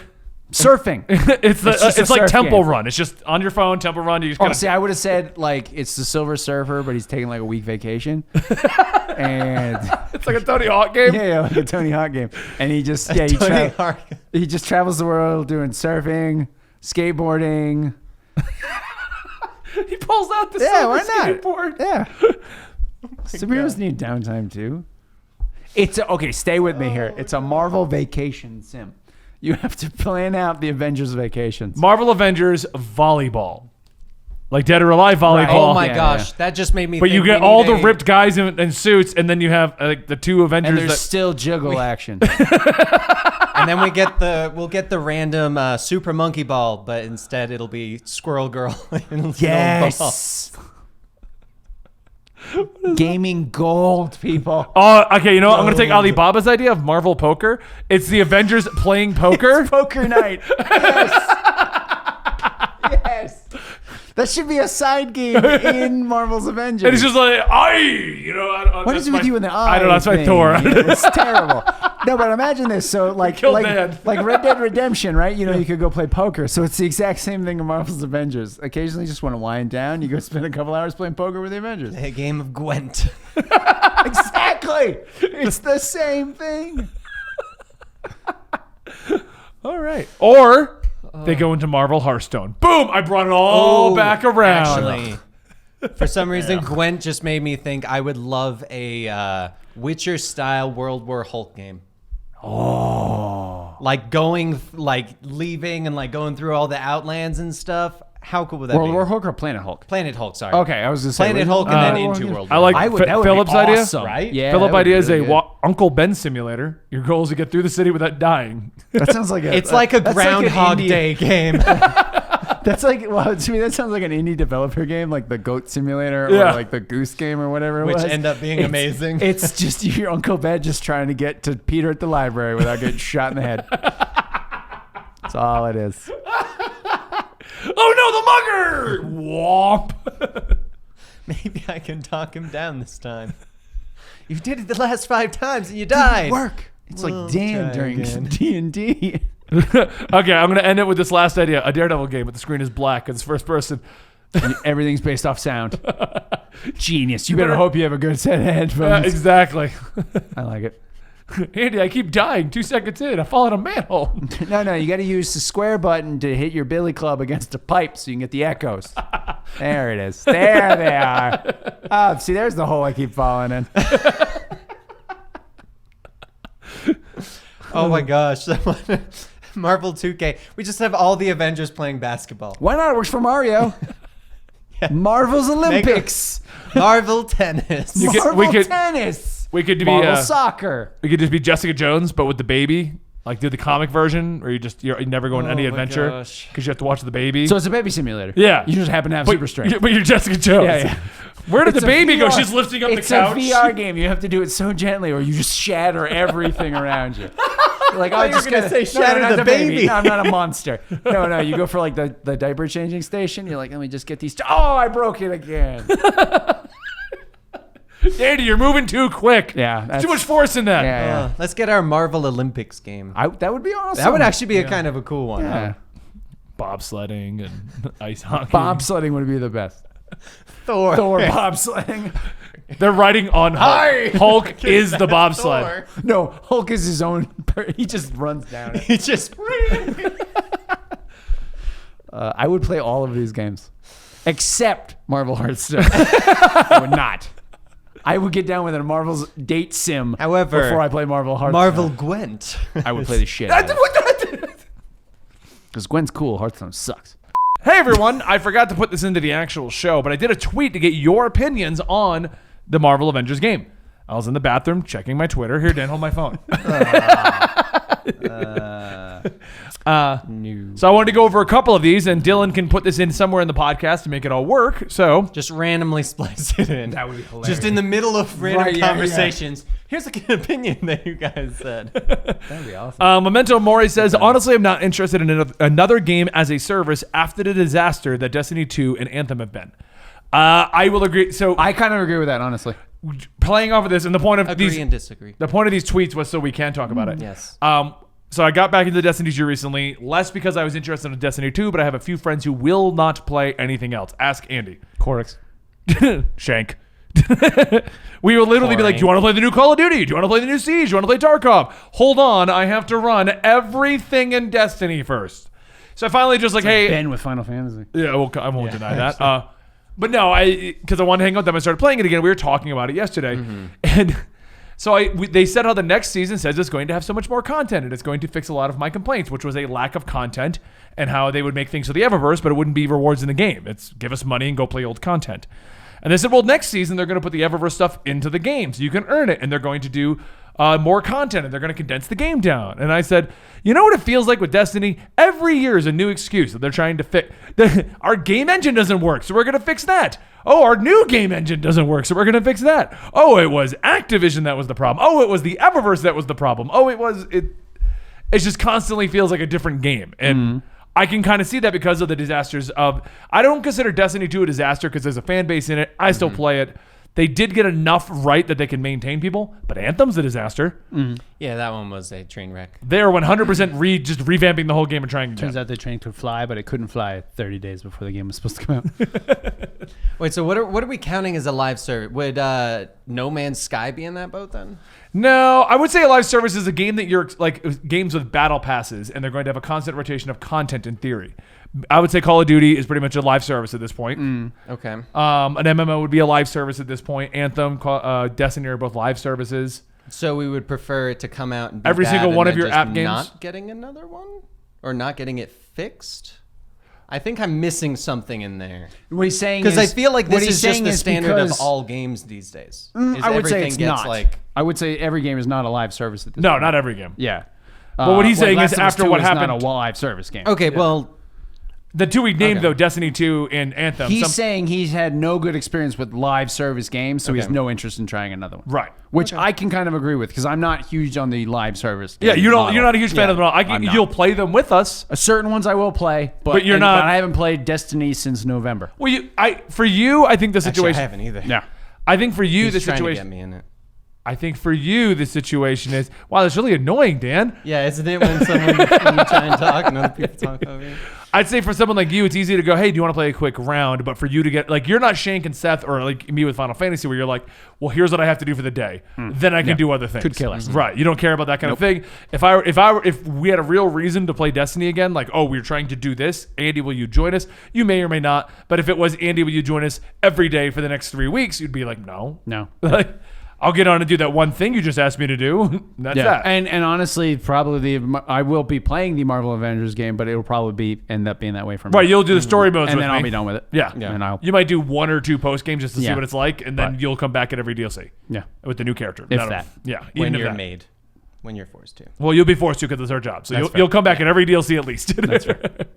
Speaker 2: Surfing.
Speaker 1: It's
Speaker 2: just a
Speaker 1: it's like
Speaker 2: surf
Speaker 1: Temple
Speaker 2: game.
Speaker 1: Run. It's just on your phone, Temple Run. You just
Speaker 2: Oh,
Speaker 1: gotta,
Speaker 2: see, I would have said like it's the Silver Surfer, but he's taking like a week vacation, and
Speaker 1: it's like a Tony Hawk game.
Speaker 2: yeah, like a Tony Hawk game, and he just
Speaker 3: Tony Hawk.
Speaker 2: he just travels the world doing surfing, skateboarding.
Speaker 1: He pulls out the
Speaker 2: Yeah,
Speaker 1: silver
Speaker 2: why not?
Speaker 1: skateboard.
Speaker 2: Yeah, superheroes need downtime too. It's okay. Stay with me here. It's a Marvel vacation sim. You have to plan out the Avengers vacations.
Speaker 1: Marvel Avengers volleyball, like Dead or Alive volleyball.
Speaker 3: Oh my
Speaker 2: Yeah,
Speaker 3: gosh,
Speaker 2: yeah.
Speaker 3: that just made me
Speaker 1: But
Speaker 3: think
Speaker 1: you get
Speaker 3: we
Speaker 1: all
Speaker 3: need
Speaker 1: the
Speaker 3: a-
Speaker 1: ripped guys in suits, and then you have like the two Avengers.
Speaker 2: And there's
Speaker 1: that,
Speaker 2: still jiggle action.
Speaker 3: And then we'll get the random Super Monkey Ball, but instead it'll be Squirrel Girl. in a little ball.
Speaker 2: Yes. Gaming gold, people.
Speaker 1: oh, okay. You know what? I'm gonna take Alibaba's idea of Marvel Poker. It's the Avengers playing poker.
Speaker 2: Poker night. Yes. Yes. That should be a side game in Marvel's Avengers.
Speaker 1: And it's just like,
Speaker 2: What is it with you in the eye?
Speaker 1: I don't know. That's my
Speaker 2: thing?
Speaker 1: Thor.
Speaker 2: It's terrible. No, but imagine this. So
Speaker 1: Killed Dad.
Speaker 2: like Red Dead Redemption, right? You know, you could go play poker. So it's the exact same thing in Marvel's Avengers. Occasionally, you just want to wind down. You go spend a couple hours playing poker with the Avengers.
Speaker 3: A game of Gwent.
Speaker 2: Exactly. It's the same thing.
Speaker 1: All right. Or they go into Marvel Hearthstone. Boom! I brought it all back around.
Speaker 3: Actually, for some reason, Gwent just made me think I would love a Witcher-style World War Hulk game. Oh. Like leaving and like going through all the Outlands and stuff. How cool would that
Speaker 2: World
Speaker 3: be?
Speaker 2: War Hulk or Planet Hulk?
Speaker 3: Planet Hulk, sorry.
Speaker 2: Okay, I was just saying.
Speaker 3: Planet Hulk and then into World War
Speaker 1: I like
Speaker 2: that would be
Speaker 1: Philip's idea.
Speaker 2: awesome.
Speaker 3: Right?
Speaker 2: Yeah.
Speaker 1: Philip
Speaker 2: that would be
Speaker 1: idea is
Speaker 2: really
Speaker 1: a
Speaker 2: good.
Speaker 1: Uncle Ben simulator. Your goal is to get through the city without dying.
Speaker 2: That sounds like a.
Speaker 3: It's like a
Speaker 2: that's like an
Speaker 3: Groundhog
Speaker 2: indie-
Speaker 3: Day game.
Speaker 2: That's like, well, to me, that sounds like an indie developer game, like the Goat Simulator
Speaker 1: Yeah.
Speaker 2: or like the Goose Game or whatever it
Speaker 3: Which
Speaker 2: was.
Speaker 3: end up being amazing.
Speaker 2: It's just your Uncle Ben just trying to get to Peter at the library without getting shot in the head. That's all it is.
Speaker 1: Oh no, the mugger! Womp.
Speaker 3: Maybe I can talk him down this time. You did it the last 5 times and you died.
Speaker 2: Work. It's
Speaker 3: We'll
Speaker 2: like Dan
Speaker 3: try
Speaker 2: during
Speaker 3: again.
Speaker 2: D&D.
Speaker 1: Okay, I'm gonna end it with this last idea: a Daredevil game, but the screen is black and it's first person.
Speaker 2: Everything's based off sound. Genius. You better hope you have a good set of headphones.
Speaker 1: Exactly.
Speaker 2: I like it.
Speaker 1: Andy, I keep dying. 2 seconds in, I fall in a manhole.
Speaker 2: No, you got to use the square button to hit your billy club against a pipe so you can get the echoes. There it is. There they are. Oh, see, there's the hole I keep falling in.
Speaker 3: Oh my gosh. Marvel 2K. We just have all the Avengers playing basketball.
Speaker 2: Why not? It works for Mario. Marvel's Olympics.
Speaker 3: Marvel tennis.
Speaker 2: Marvel tennis.
Speaker 1: We could be
Speaker 2: Marvel soccer.
Speaker 1: We could just be Jessica Jones, but with the baby. Like do the comic version, or you never go on any adventure because you have to watch the baby.
Speaker 2: So it's a baby simulator.
Speaker 1: Yeah,
Speaker 2: you just happen to have super strength.
Speaker 1: But you're Jessica Jones.
Speaker 2: Yeah.
Speaker 1: Where did
Speaker 2: It's
Speaker 1: the baby
Speaker 2: VR.
Speaker 1: go? She's lifting up the couch.
Speaker 2: It's a VR game. You have to do it so gently, or you just shatter everything around you. You're like, oh,
Speaker 3: you were gonna say shatter
Speaker 2: not
Speaker 3: the baby.
Speaker 2: No, I'm not a monster. No. You go for like the diaper changing station. You're like, let me just get these. Oh, I broke it again.
Speaker 1: Andy, you're moving too quick.
Speaker 2: Yeah,
Speaker 1: There's too much force in that.
Speaker 2: Yeah.
Speaker 3: Let's get our Marvel Olympics game.
Speaker 2: That would be awesome.
Speaker 3: That would actually be a kind of a cool one.
Speaker 2: Yeah.
Speaker 1: Bobsledding and ice hockey.
Speaker 2: Bobsledding would be the best.
Speaker 3: Thor
Speaker 2: bobsledding.
Speaker 1: They're riding on Hulk.
Speaker 3: Hi.
Speaker 1: Hulk is the bobsled.
Speaker 2: No, Hulk is his own. He just runs down it.
Speaker 3: He just.
Speaker 2: I would play all of these games, except Marvel Hearthstone. I would not. I would get down with a Marvel's date sim.
Speaker 3: However,
Speaker 2: before I play Marvel Hearthstone.
Speaker 3: Marvel Gwent.
Speaker 2: I would play the shit out of it. Because Gwen's cool. Hearthstone sucks.
Speaker 1: Hey everyone, I forgot to put this into the actual show, but I did a tweet to get your opinions on the Marvel Avengers game. I was in the bathroom checking my Twitter. Here, Dan, hold my phone. So I wanted to go over a couple of these, and Dylan can put this in somewhere in the podcast to make it all work. So
Speaker 3: Just randomly splice it in.
Speaker 2: That would be hilarious.
Speaker 3: Just in the middle of random
Speaker 2: Right, yeah,
Speaker 3: conversations. Here's a good opinion that you guys said.
Speaker 2: That'd be awesome.
Speaker 1: Memento Mori says, honestly, I'm not interested in another game as a service after the disaster that Destiny 2 and Anthem have been. I will agree. So
Speaker 2: I kind of agree with that, honestly.
Speaker 1: playing off of this, and the point of
Speaker 3: Agree and disagree.
Speaker 1: the point of these tweets was so we can talk about it.
Speaker 3: Yes.
Speaker 1: So I got back into Destiny 2 recently, less because I was interested in Destiny 2, but I have a few friends who will not play anything else. Ask Andy.
Speaker 2: Corix.
Speaker 1: Shank. We will literally be like, do you want to play the new Call of Duty? Do you want to play the new Siege? Do you want to play Tarkov? Hold on, I have to run everything in Destiny first. So I finally just like, hey.
Speaker 2: Ben with Final Fantasy.
Speaker 1: Yeah, well, I won't deny that. But no, because I wanted to hang out with them, I started playing it again. We were talking about it yesterday. And so they said how the next season says it's going to have so much more content and it's going to fix a lot of my complaints, which was a lack of content and how they would make things for the Eververse, but it wouldn't be rewards in the game. It's give us money and go play old content. And they said, well, next season they're going to put the Eververse stuff into the game so you can earn it, and they're going to do more content, and they're going to condense the game down. And I said, you know what it feels like with Destiny? Every year is a new excuse that they're trying to fix. Our game engine doesn't work, so we're going to fix that. Oh, our new game engine doesn't work, so we're going to fix that. Oh, it was Activision that was the problem. Oh, it was the Eververse that was the problem. Oh, it just constantly feels like a different game. And I can kind of see that because of the disasters of... I don't consider Destiny 2 a disaster because there's a fan base in it. I still play it. They did get enough right that they can maintain people, but Anthem's a disaster.
Speaker 3: Yeah, that one was a train wreck.
Speaker 1: They're 100% just revamping the whole game and trying
Speaker 2: Turns
Speaker 1: again.
Speaker 2: out the train could fly, but it couldn't fly 30 days before the game was supposed to come out.
Speaker 3: Wait, so what are we counting as a live service? Would No Man's Sky be in that boat then?
Speaker 1: No, I would say a live service is a game that you're like games with battle passes, and they're going to have a constant rotation of content in theory. I would say Call of Duty is pretty much a live service at this point.
Speaker 3: Okay.
Speaker 1: An MMO would be a live service at this point. Anthem, Destiny are both live services.
Speaker 3: So we would prefer it to come out and be
Speaker 1: Every
Speaker 3: bad
Speaker 1: single
Speaker 3: and
Speaker 1: one of
Speaker 3: then
Speaker 1: your
Speaker 3: just
Speaker 1: app games?
Speaker 3: not getting another one? Or not getting it fixed? I think I'm missing something in there.
Speaker 2: What he's saying
Speaker 3: Because
Speaker 2: is...
Speaker 3: I feel like
Speaker 2: what
Speaker 3: this
Speaker 2: he's
Speaker 3: is just
Speaker 2: saying
Speaker 3: the
Speaker 2: is
Speaker 3: standard of
Speaker 2: because-
Speaker 3: all games these days.
Speaker 2: I would say
Speaker 3: everything
Speaker 2: it's
Speaker 3: gets
Speaker 2: not.
Speaker 3: like...
Speaker 2: I would say every game is not a live service at this
Speaker 1: No,
Speaker 2: point.
Speaker 1: not every game.
Speaker 2: Yeah.
Speaker 1: But what he's saying
Speaker 2: Last
Speaker 1: is
Speaker 2: of Us
Speaker 1: after
Speaker 2: 2
Speaker 1: what
Speaker 2: is not
Speaker 1: happened...
Speaker 2: a live service game.
Speaker 3: Okay, well...
Speaker 1: The two we named,
Speaker 3: Okay.
Speaker 1: though, Destiny 2 and Anthem.
Speaker 2: He's saying he's had no good experience with live service games, so he has
Speaker 3: Okay.
Speaker 2: no interest in trying another one.
Speaker 1: Right.
Speaker 2: Which I can kind of agree with because I'm not huge on the live service.
Speaker 1: Yeah,
Speaker 2: game
Speaker 1: you're
Speaker 2: model.
Speaker 1: not a huge fan of them at all.
Speaker 2: I'm not.
Speaker 1: You'll play them with us.
Speaker 2: Certain ones I will play,
Speaker 1: But you're not-
Speaker 2: But I haven't played Destiny since November.
Speaker 1: Well, for you, I think the
Speaker 3: Actually, I
Speaker 1: situation...
Speaker 3: haven't either.
Speaker 2: Yeah.
Speaker 1: I think for you,
Speaker 3: He's
Speaker 1: the
Speaker 3: trying to get
Speaker 1: situation...
Speaker 3: me in it.
Speaker 1: I think for you, the situation is... Wow, that's really annoying, Dan.
Speaker 3: Yeah, isn't it when you try and talk and other people talk over you?
Speaker 1: I'd say for someone like you, it's easy to go, hey, do you want to play a quick round? But for you to get, like, you're not Shank and Seth or like me with Final Fantasy where you're like, well, here's what I have to do for the day. Then I can do other things.
Speaker 2: Could kill us.
Speaker 1: Right. You don't care about that kind of thing. If we had a real reason to play Destiny again, like, oh, we're trying to do this, Andy, will you join us? You may or may not. But if it was, Andy, will you join us every day for the next 3 weeks? You'd be like, no. Like, I'll get on and do that one thing you just asked me to do. That's that.
Speaker 2: And honestly, probably I will be playing the Marvel Avengers game, but it'll probably end up being that way for me.
Speaker 1: Right, you'll do the story modes
Speaker 2: and
Speaker 1: with
Speaker 2: then
Speaker 1: me.
Speaker 2: I'll be done with it.
Speaker 1: Yeah.
Speaker 2: And
Speaker 1: you might do 1 or 2 post games just to see
Speaker 2: Yeah.
Speaker 1: what it's like, and then you'll come back at every DLC.
Speaker 2: Yeah.
Speaker 1: With the new character.
Speaker 2: If
Speaker 1: That'll-
Speaker 2: that.
Speaker 1: Yeah.
Speaker 3: When
Speaker 1: even if
Speaker 3: you're
Speaker 1: that.
Speaker 3: made. When you're forced to.
Speaker 1: Well, you'll be forced to because it's our job. So
Speaker 2: That's
Speaker 1: you'll come back at every DLC at least.
Speaker 2: That's right.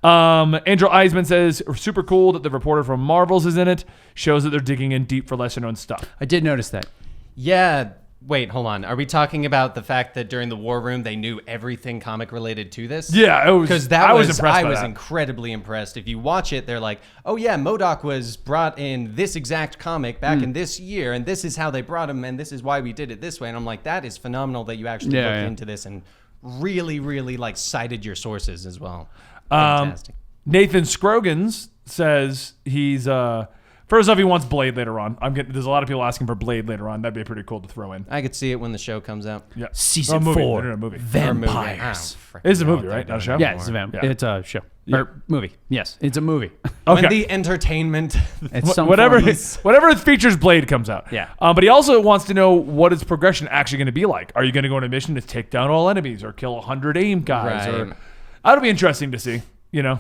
Speaker 1: Andrew Eisman says, super cool that the reporter from Marvels is in it. Shows that they're digging in deep for lesser known stuff.
Speaker 2: I did notice that.
Speaker 3: Yeah. Wait, hold on. Are we talking about the fact that during the War Room they knew everything comic related to this?
Speaker 1: Yeah, it was.
Speaker 3: Because that
Speaker 1: I
Speaker 3: was
Speaker 1: impressed
Speaker 3: I
Speaker 1: by
Speaker 3: was
Speaker 1: that.
Speaker 3: incredibly impressed. If you watch it, they're like, "Oh yeah, MODOK was brought in this exact comic back in this year, and this is how they brought him, and this is why we did it this way." And I'm like, "That is phenomenal that you actually looked into this and really, really like cited your sources as well." Fantastic.
Speaker 1: Nathan Scroggins says he's first off, he wants Blade later on. There's a lot of people asking for Blade later on. That'd be pretty cool to throw in.
Speaker 3: I could see it when the show comes out.
Speaker 1: Yeah.
Speaker 2: Season
Speaker 1: movie.
Speaker 2: 4.
Speaker 1: No, movie.
Speaker 2: Vampires.
Speaker 1: It's a movie, right? Not a show?
Speaker 2: Yeah, it's a show. Or movie. Yes, it's a movie.
Speaker 3: When
Speaker 1: Okay.
Speaker 3: the entertainment.
Speaker 2: It's some
Speaker 1: Whatever
Speaker 2: form of-
Speaker 1: features Blade comes out.
Speaker 2: Yeah.
Speaker 1: But he also wants to know what its progression actually going to be like. Are you going to go on a mission to take down all enemies or kill 100 AIM guys?
Speaker 3: Right.
Speaker 1: Or that'll be interesting to see. You know,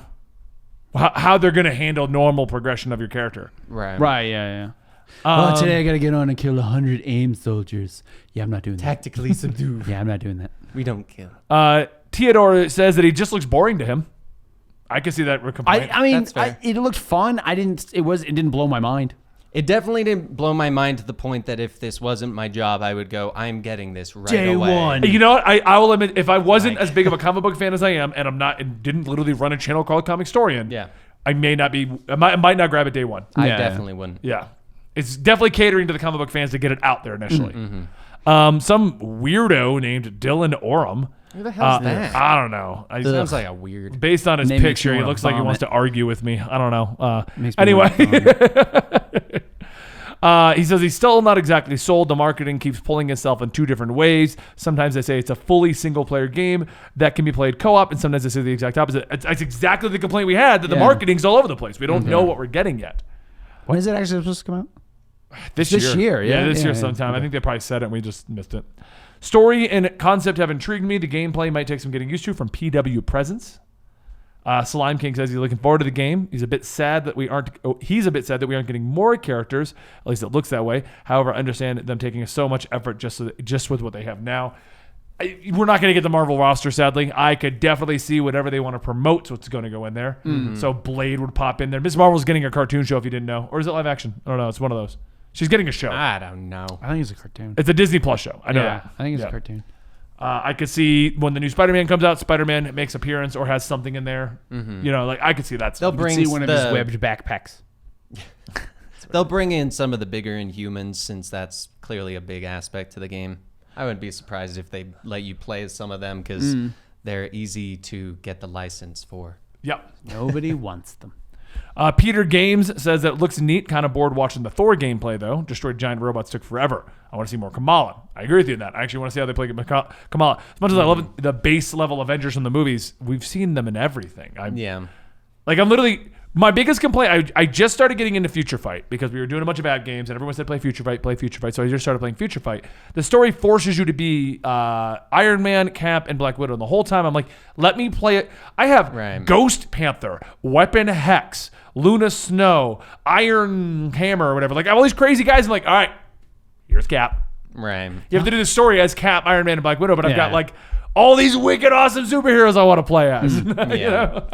Speaker 1: how they're going to handle normal progression of your character.
Speaker 3: Right.
Speaker 2: Right, yeah. Well, today I got to get on and kill 100 AIM soldiers. Yeah, I'm not doing that.
Speaker 3: Tactically subdued.
Speaker 2: Yeah, I'm not doing that.
Speaker 3: We don't kill.
Speaker 1: Theodore says that he just looks boring to him. I can see that complaint.
Speaker 2: I mean,
Speaker 3: That's fair.
Speaker 2: it looked fun. It didn't blow my mind.
Speaker 3: It definitely didn't blow my mind to the point that if this wasn't my job, I would go, I'm getting this right
Speaker 2: Day
Speaker 3: away.
Speaker 2: one.
Speaker 1: You know what? I will admit, if I wasn't as big of a comic book fan as I am, and didn't literally run a channel called Comicstorian,
Speaker 3: Yeah.
Speaker 1: I might not grab it day one.
Speaker 3: I
Speaker 2: Yeah.
Speaker 3: definitely wouldn't.
Speaker 1: Yeah. It's definitely catering to the comic book fans to get it out there initially. Some weirdo named Dylan Oram.
Speaker 3: Who the hell's that?
Speaker 1: I don't know.
Speaker 3: Sounds like a weird.
Speaker 1: Based on his
Speaker 2: Name makes
Speaker 1: picture,
Speaker 2: me
Speaker 1: he
Speaker 2: wanna
Speaker 1: looks like he wants
Speaker 2: vomit.
Speaker 1: to argue with me. I don't know.
Speaker 2: Makes me
Speaker 1: Anyway.
Speaker 2: wanna
Speaker 1: He says he's still not exactly sold. The marketing keeps pulling itself in 2 different ways. Sometimes they say it's a fully single-player game that can be played co-op, and sometimes they say the exact opposite. It's exactly the complaint we had, that the
Speaker 2: Yeah.
Speaker 1: marketing's all over the place. We don't know what we're getting yet.
Speaker 2: When is it actually supposed to come out?
Speaker 1: This
Speaker 2: year, yeah.
Speaker 1: this year
Speaker 2: Yeah,
Speaker 1: sometime.
Speaker 2: okay.
Speaker 1: I think they probably said it and we just missed it. Story and concept have intrigued me. The gameplay might take some getting used to from PW Presence. Slime King says he's looking forward to the game. He's a bit sad that we aren't getting more characters. At least it looks that way. However, I understand them taking so much effort just with what they have now. We're not going to get the Marvel roster, sadly. I could definitely see whatever they want to promote, what's going to go in there. So Blade would pop in there. Ms. Marvel's getting a cartoon show, if you didn't know. Or is it live action? I don't know. It's one of those. She's getting a show.
Speaker 3: I don't know.
Speaker 2: I think it's a cartoon.
Speaker 1: It's a Disney Plus show. I know
Speaker 2: Yeah,
Speaker 1: that.
Speaker 2: I think it's
Speaker 1: Yeah.
Speaker 2: a cartoon.
Speaker 1: I could see when the new Spider-Man comes out, Spider-Man makes appearance or has something in there. You know, like I could see that.
Speaker 3: They'll
Speaker 1: Stuff.
Speaker 3: bring
Speaker 2: See one of his
Speaker 3: the-
Speaker 2: webbed backpacks.
Speaker 3: They'll bring in some of the bigger Inhumans since that's clearly a big aspect to the game. I wouldn't be surprised if they let you play as some of them because they're easy to get the license for.
Speaker 1: Yep.
Speaker 2: Nobody wants them.
Speaker 1: Peter Games says that it looks neat. Kind of bored watching the Thor gameplay though. Destroyed giant robots took forever. I want to see more Kamala. I agree with you in that. I actually want to see how they play Kamala. As much as I love the base level Avengers from the movies, we've seen them in everything.
Speaker 3: Yeah.
Speaker 1: I'm literally, my biggest complaint, I just started getting into Future Fight because we were doing a bunch of bad games and everyone said play Future Fight. So I just started playing Future Fight. The story forces you to be Iron Man, Cap, and Black Widow. And the whole time I'm like, let me play it. I have
Speaker 3: Right.
Speaker 1: Ghost Panther, Weapon Hex, Luna Snow, Iron Hammer, or whatever. Like I have all these crazy guys. I'm like, all right, here's Cap.
Speaker 3: Right.
Speaker 1: You have to do the story as Cap, Iron Man, and Black Widow, but I've
Speaker 2: Yeah.
Speaker 1: got like all these wicked awesome superheroes I want to play as. You
Speaker 3: Yeah.
Speaker 1: know?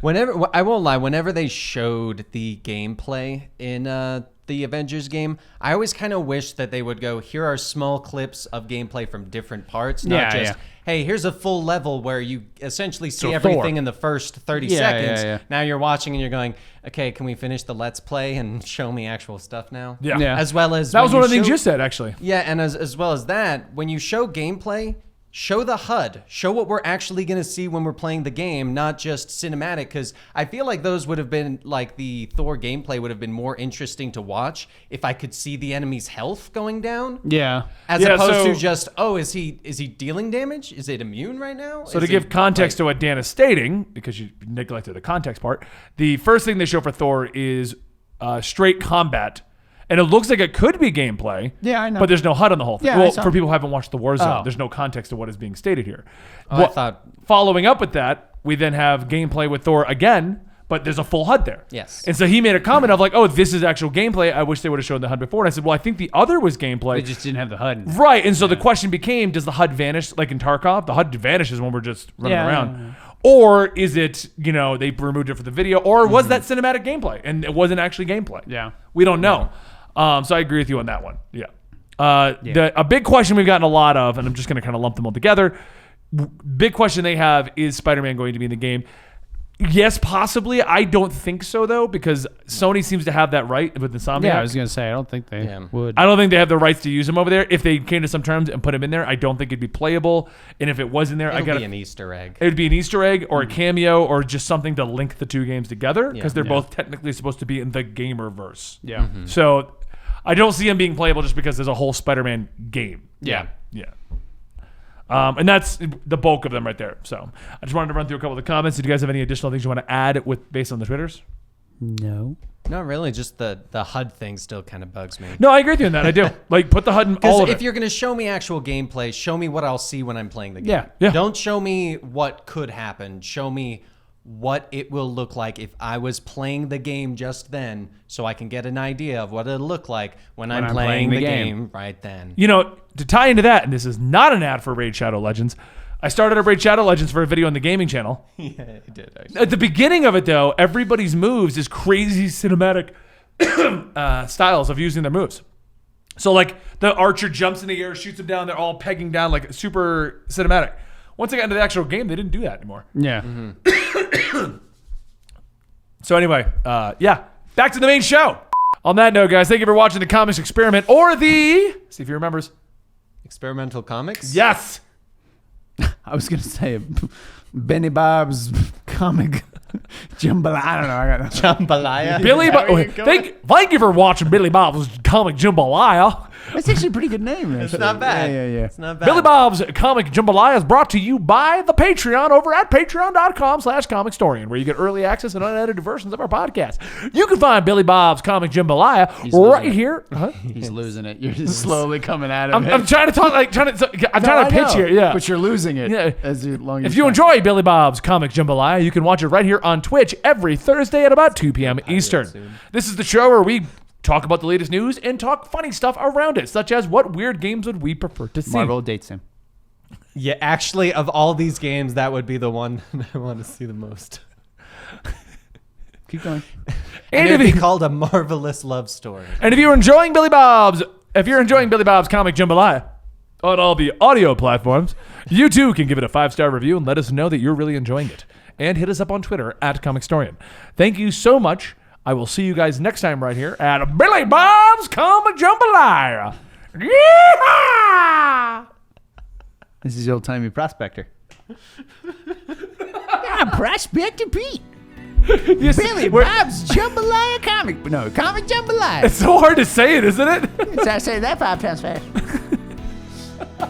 Speaker 3: Whenever I won't lie, whenever they showed the gameplay in the Avengers game, I always kind of wish that they would go, here are small clips of gameplay from different parts, not
Speaker 2: Yeah,
Speaker 3: just,
Speaker 2: yeah.
Speaker 3: hey, here's a full level where you essentially see
Speaker 2: So
Speaker 3: everything
Speaker 2: Thor.
Speaker 3: in the first 30
Speaker 2: Yeah,
Speaker 3: seconds.
Speaker 2: yeah, yeah.
Speaker 3: Now you're watching and you're going, okay, can we finish the Let's Play and show me actual stuff now?
Speaker 1: Yeah.
Speaker 3: As well as
Speaker 1: That was
Speaker 3: when
Speaker 1: one of the things
Speaker 3: show-
Speaker 1: you said, actually.
Speaker 3: Yeah, and as well as that, when you show gameplay, show the HUD, show what we're actually going to see when we're playing the game, not just cinematic. Because I feel like those would have been like the Thor gameplay would have been more interesting to watch if I could see the enemy's health going down.
Speaker 2: Yeah.
Speaker 3: As opposed to just, is he dealing damage? Is it immune right now?
Speaker 1: So to give context to what Dan is stating, because you neglected the context part, the first thing they show for Thor is straight combat. And it looks like it could be gameplay.
Speaker 2: Yeah, I know.
Speaker 1: But there's no HUD on the whole thing.
Speaker 2: Yeah,
Speaker 1: well, for people who haven't watched the Warzone,
Speaker 2: Oh.
Speaker 1: there's no context to what is being stated here.
Speaker 3: I thought...
Speaker 1: Following up with that, we then have gameplay with Thor again, but there's a full HUD there.
Speaker 3: Yes.
Speaker 1: And so he made a comment of like, oh, this is actual gameplay. I wish they would have shown the HUD before. And I said, well, I think the other was gameplay.
Speaker 2: They just didn't have the HUD.
Speaker 1: Right. And so the question became, does the HUD vanish like in Tarkov? The HUD vanishes when we're just running around. Or is it, they removed it for the video? Or was that cinematic gameplay? And it wasn't actually gameplay.
Speaker 2: Yeah.
Speaker 1: We don't know. So I agree with you on that one. Yeah. A big question we've gotten a lot of, and I'm just going to kind of lump them all together. Big question they have, is Spider-Man going to be in the game? Yes, possibly. I don't think so, though, because Sony seems to have that right with Insomniac.
Speaker 2: Yeah, I was going to say, I don't think they would.
Speaker 1: I don't think they have the rights to use him over there. If they came to some terms and put him in there, I don't think it'd be playable. And if it was in there,
Speaker 3: It'll be an Easter egg.
Speaker 1: It'd be an Easter egg or a cameo or just something to link the two games together because they're both technically supposed to be in the Gamerverse.
Speaker 2: Yeah.
Speaker 1: So I don't see him being playable just because there's a whole Spider-Man game.
Speaker 2: Yeah.
Speaker 1: Yeah. And that's the bulk of them right there. So I just wanted to run through a couple of the comments. Did you guys have any additional things you want to add based on the Twitters?
Speaker 2: No.
Speaker 3: Not really. Just the HUD thing still kind of bugs me.
Speaker 1: No, I agree with you on that. I do. Like, put the HUD in all of it.
Speaker 3: If you're going to show me actual gameplay, show me what I'll see when I'm playing the game.
Speaker 1: Yeah.
Speaker 3: Don't show me what could happen. Show me what it will look like if I was playing the game just then, so I can get an idea of what it'll look like when I'm playing the game right then.
Speaker 1: To tie into that, and this is not an ad for Raid Shadow Legends, I started a Raid Shadow Legends for a video on the gaming channel.
Speaker 3: Yeah, it did.
Speaker 1: At the beginning of it, though, everybody's moves is crazy cinematic styles of using their moves. So, like, the archer jumps in the air, shoots them down, they're all pegging down, like, super cinematic. Once I got into the actual game, they didn't do that anymore.
Speaker 2: Yeah.
Speaker 1: So anyway, back to the main show. On that note, guys, thank you for watching the Comics Experiment or see if he remembers.
Speaker 3: Experimental Comics?
Speaker 1: Yes.
Speaker 2: I was going to say Benny Bob's comic jambalaya. I don't know. I got
Speaker 3: Jambalaya.
Speaker 1: Thank you for watching Billy Bob's Comic Jambalaya.
Speaker 2: That's actually a pretty good name.
Speaker 3: It's not bad.
Speaker 2: Yeah.
Speaker 3: It's not bad.
Speaker 1: Billy Bob's Comic Jambalaya is brought to you by the Patreon over at patreon.com/Comicstorian, where you get early access and unedited versions of our podcast. You can find Billy Bob's Comic Jambalaya right here. Huh?
Speaker 2: He's losing it. You're just slowly coming at him.
Speaker 1: I'm trying to talk, I'm trying to pitch here. Yeah.
Speaker 2: But you're losing it.
Speaker 1: Yeah.
Speaker 2: If
Speaker 1: you enjoy Billy Bob's Comic Jambalaya, you can watch it right here on Twitch every Thursday at about 2 p.m. Eastern. This is the show where we talk about the latest news and talk funny stuff around it, such as what weird games would we prefer to see.
Speaker 2: Marvel dates him.
Speaker 3: Yeah, actually, of all these games, that would be the one I want to see the most.
Speaker 2: Keep going.
Speaker 3: And it would be called A Marvelous Love Story.
Speaker 1: And if you're enjoying Billy Bob's Comic Jambalaya on all the audio platforms, you too can give it a 5-star review and let us know that you're really enjoying it. And hit us up on Twitter at Comicstorian. Thank you so much. I will see you guys next time right here at Billy Bob's Comic Jambalaya. Yeah!
Speaker 2: This is old-timey Prospector. Prospector Pete.
Speaker 1: Yes,
Speaker 2: Billy Bob's Jambalaya Comic. No, Comic Jambalaya.
Speaker 1: It's so hard to say it, isn't it?
Speaker 2: I say that 5 times fast.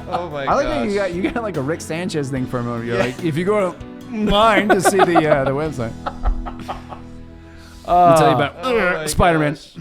Speaker 3: Oh my
Speaker 2: I like how you got like a Rick Sanchez thing for a moment. You're like, if you go online to see the website. I'll tell you about Spider-Man.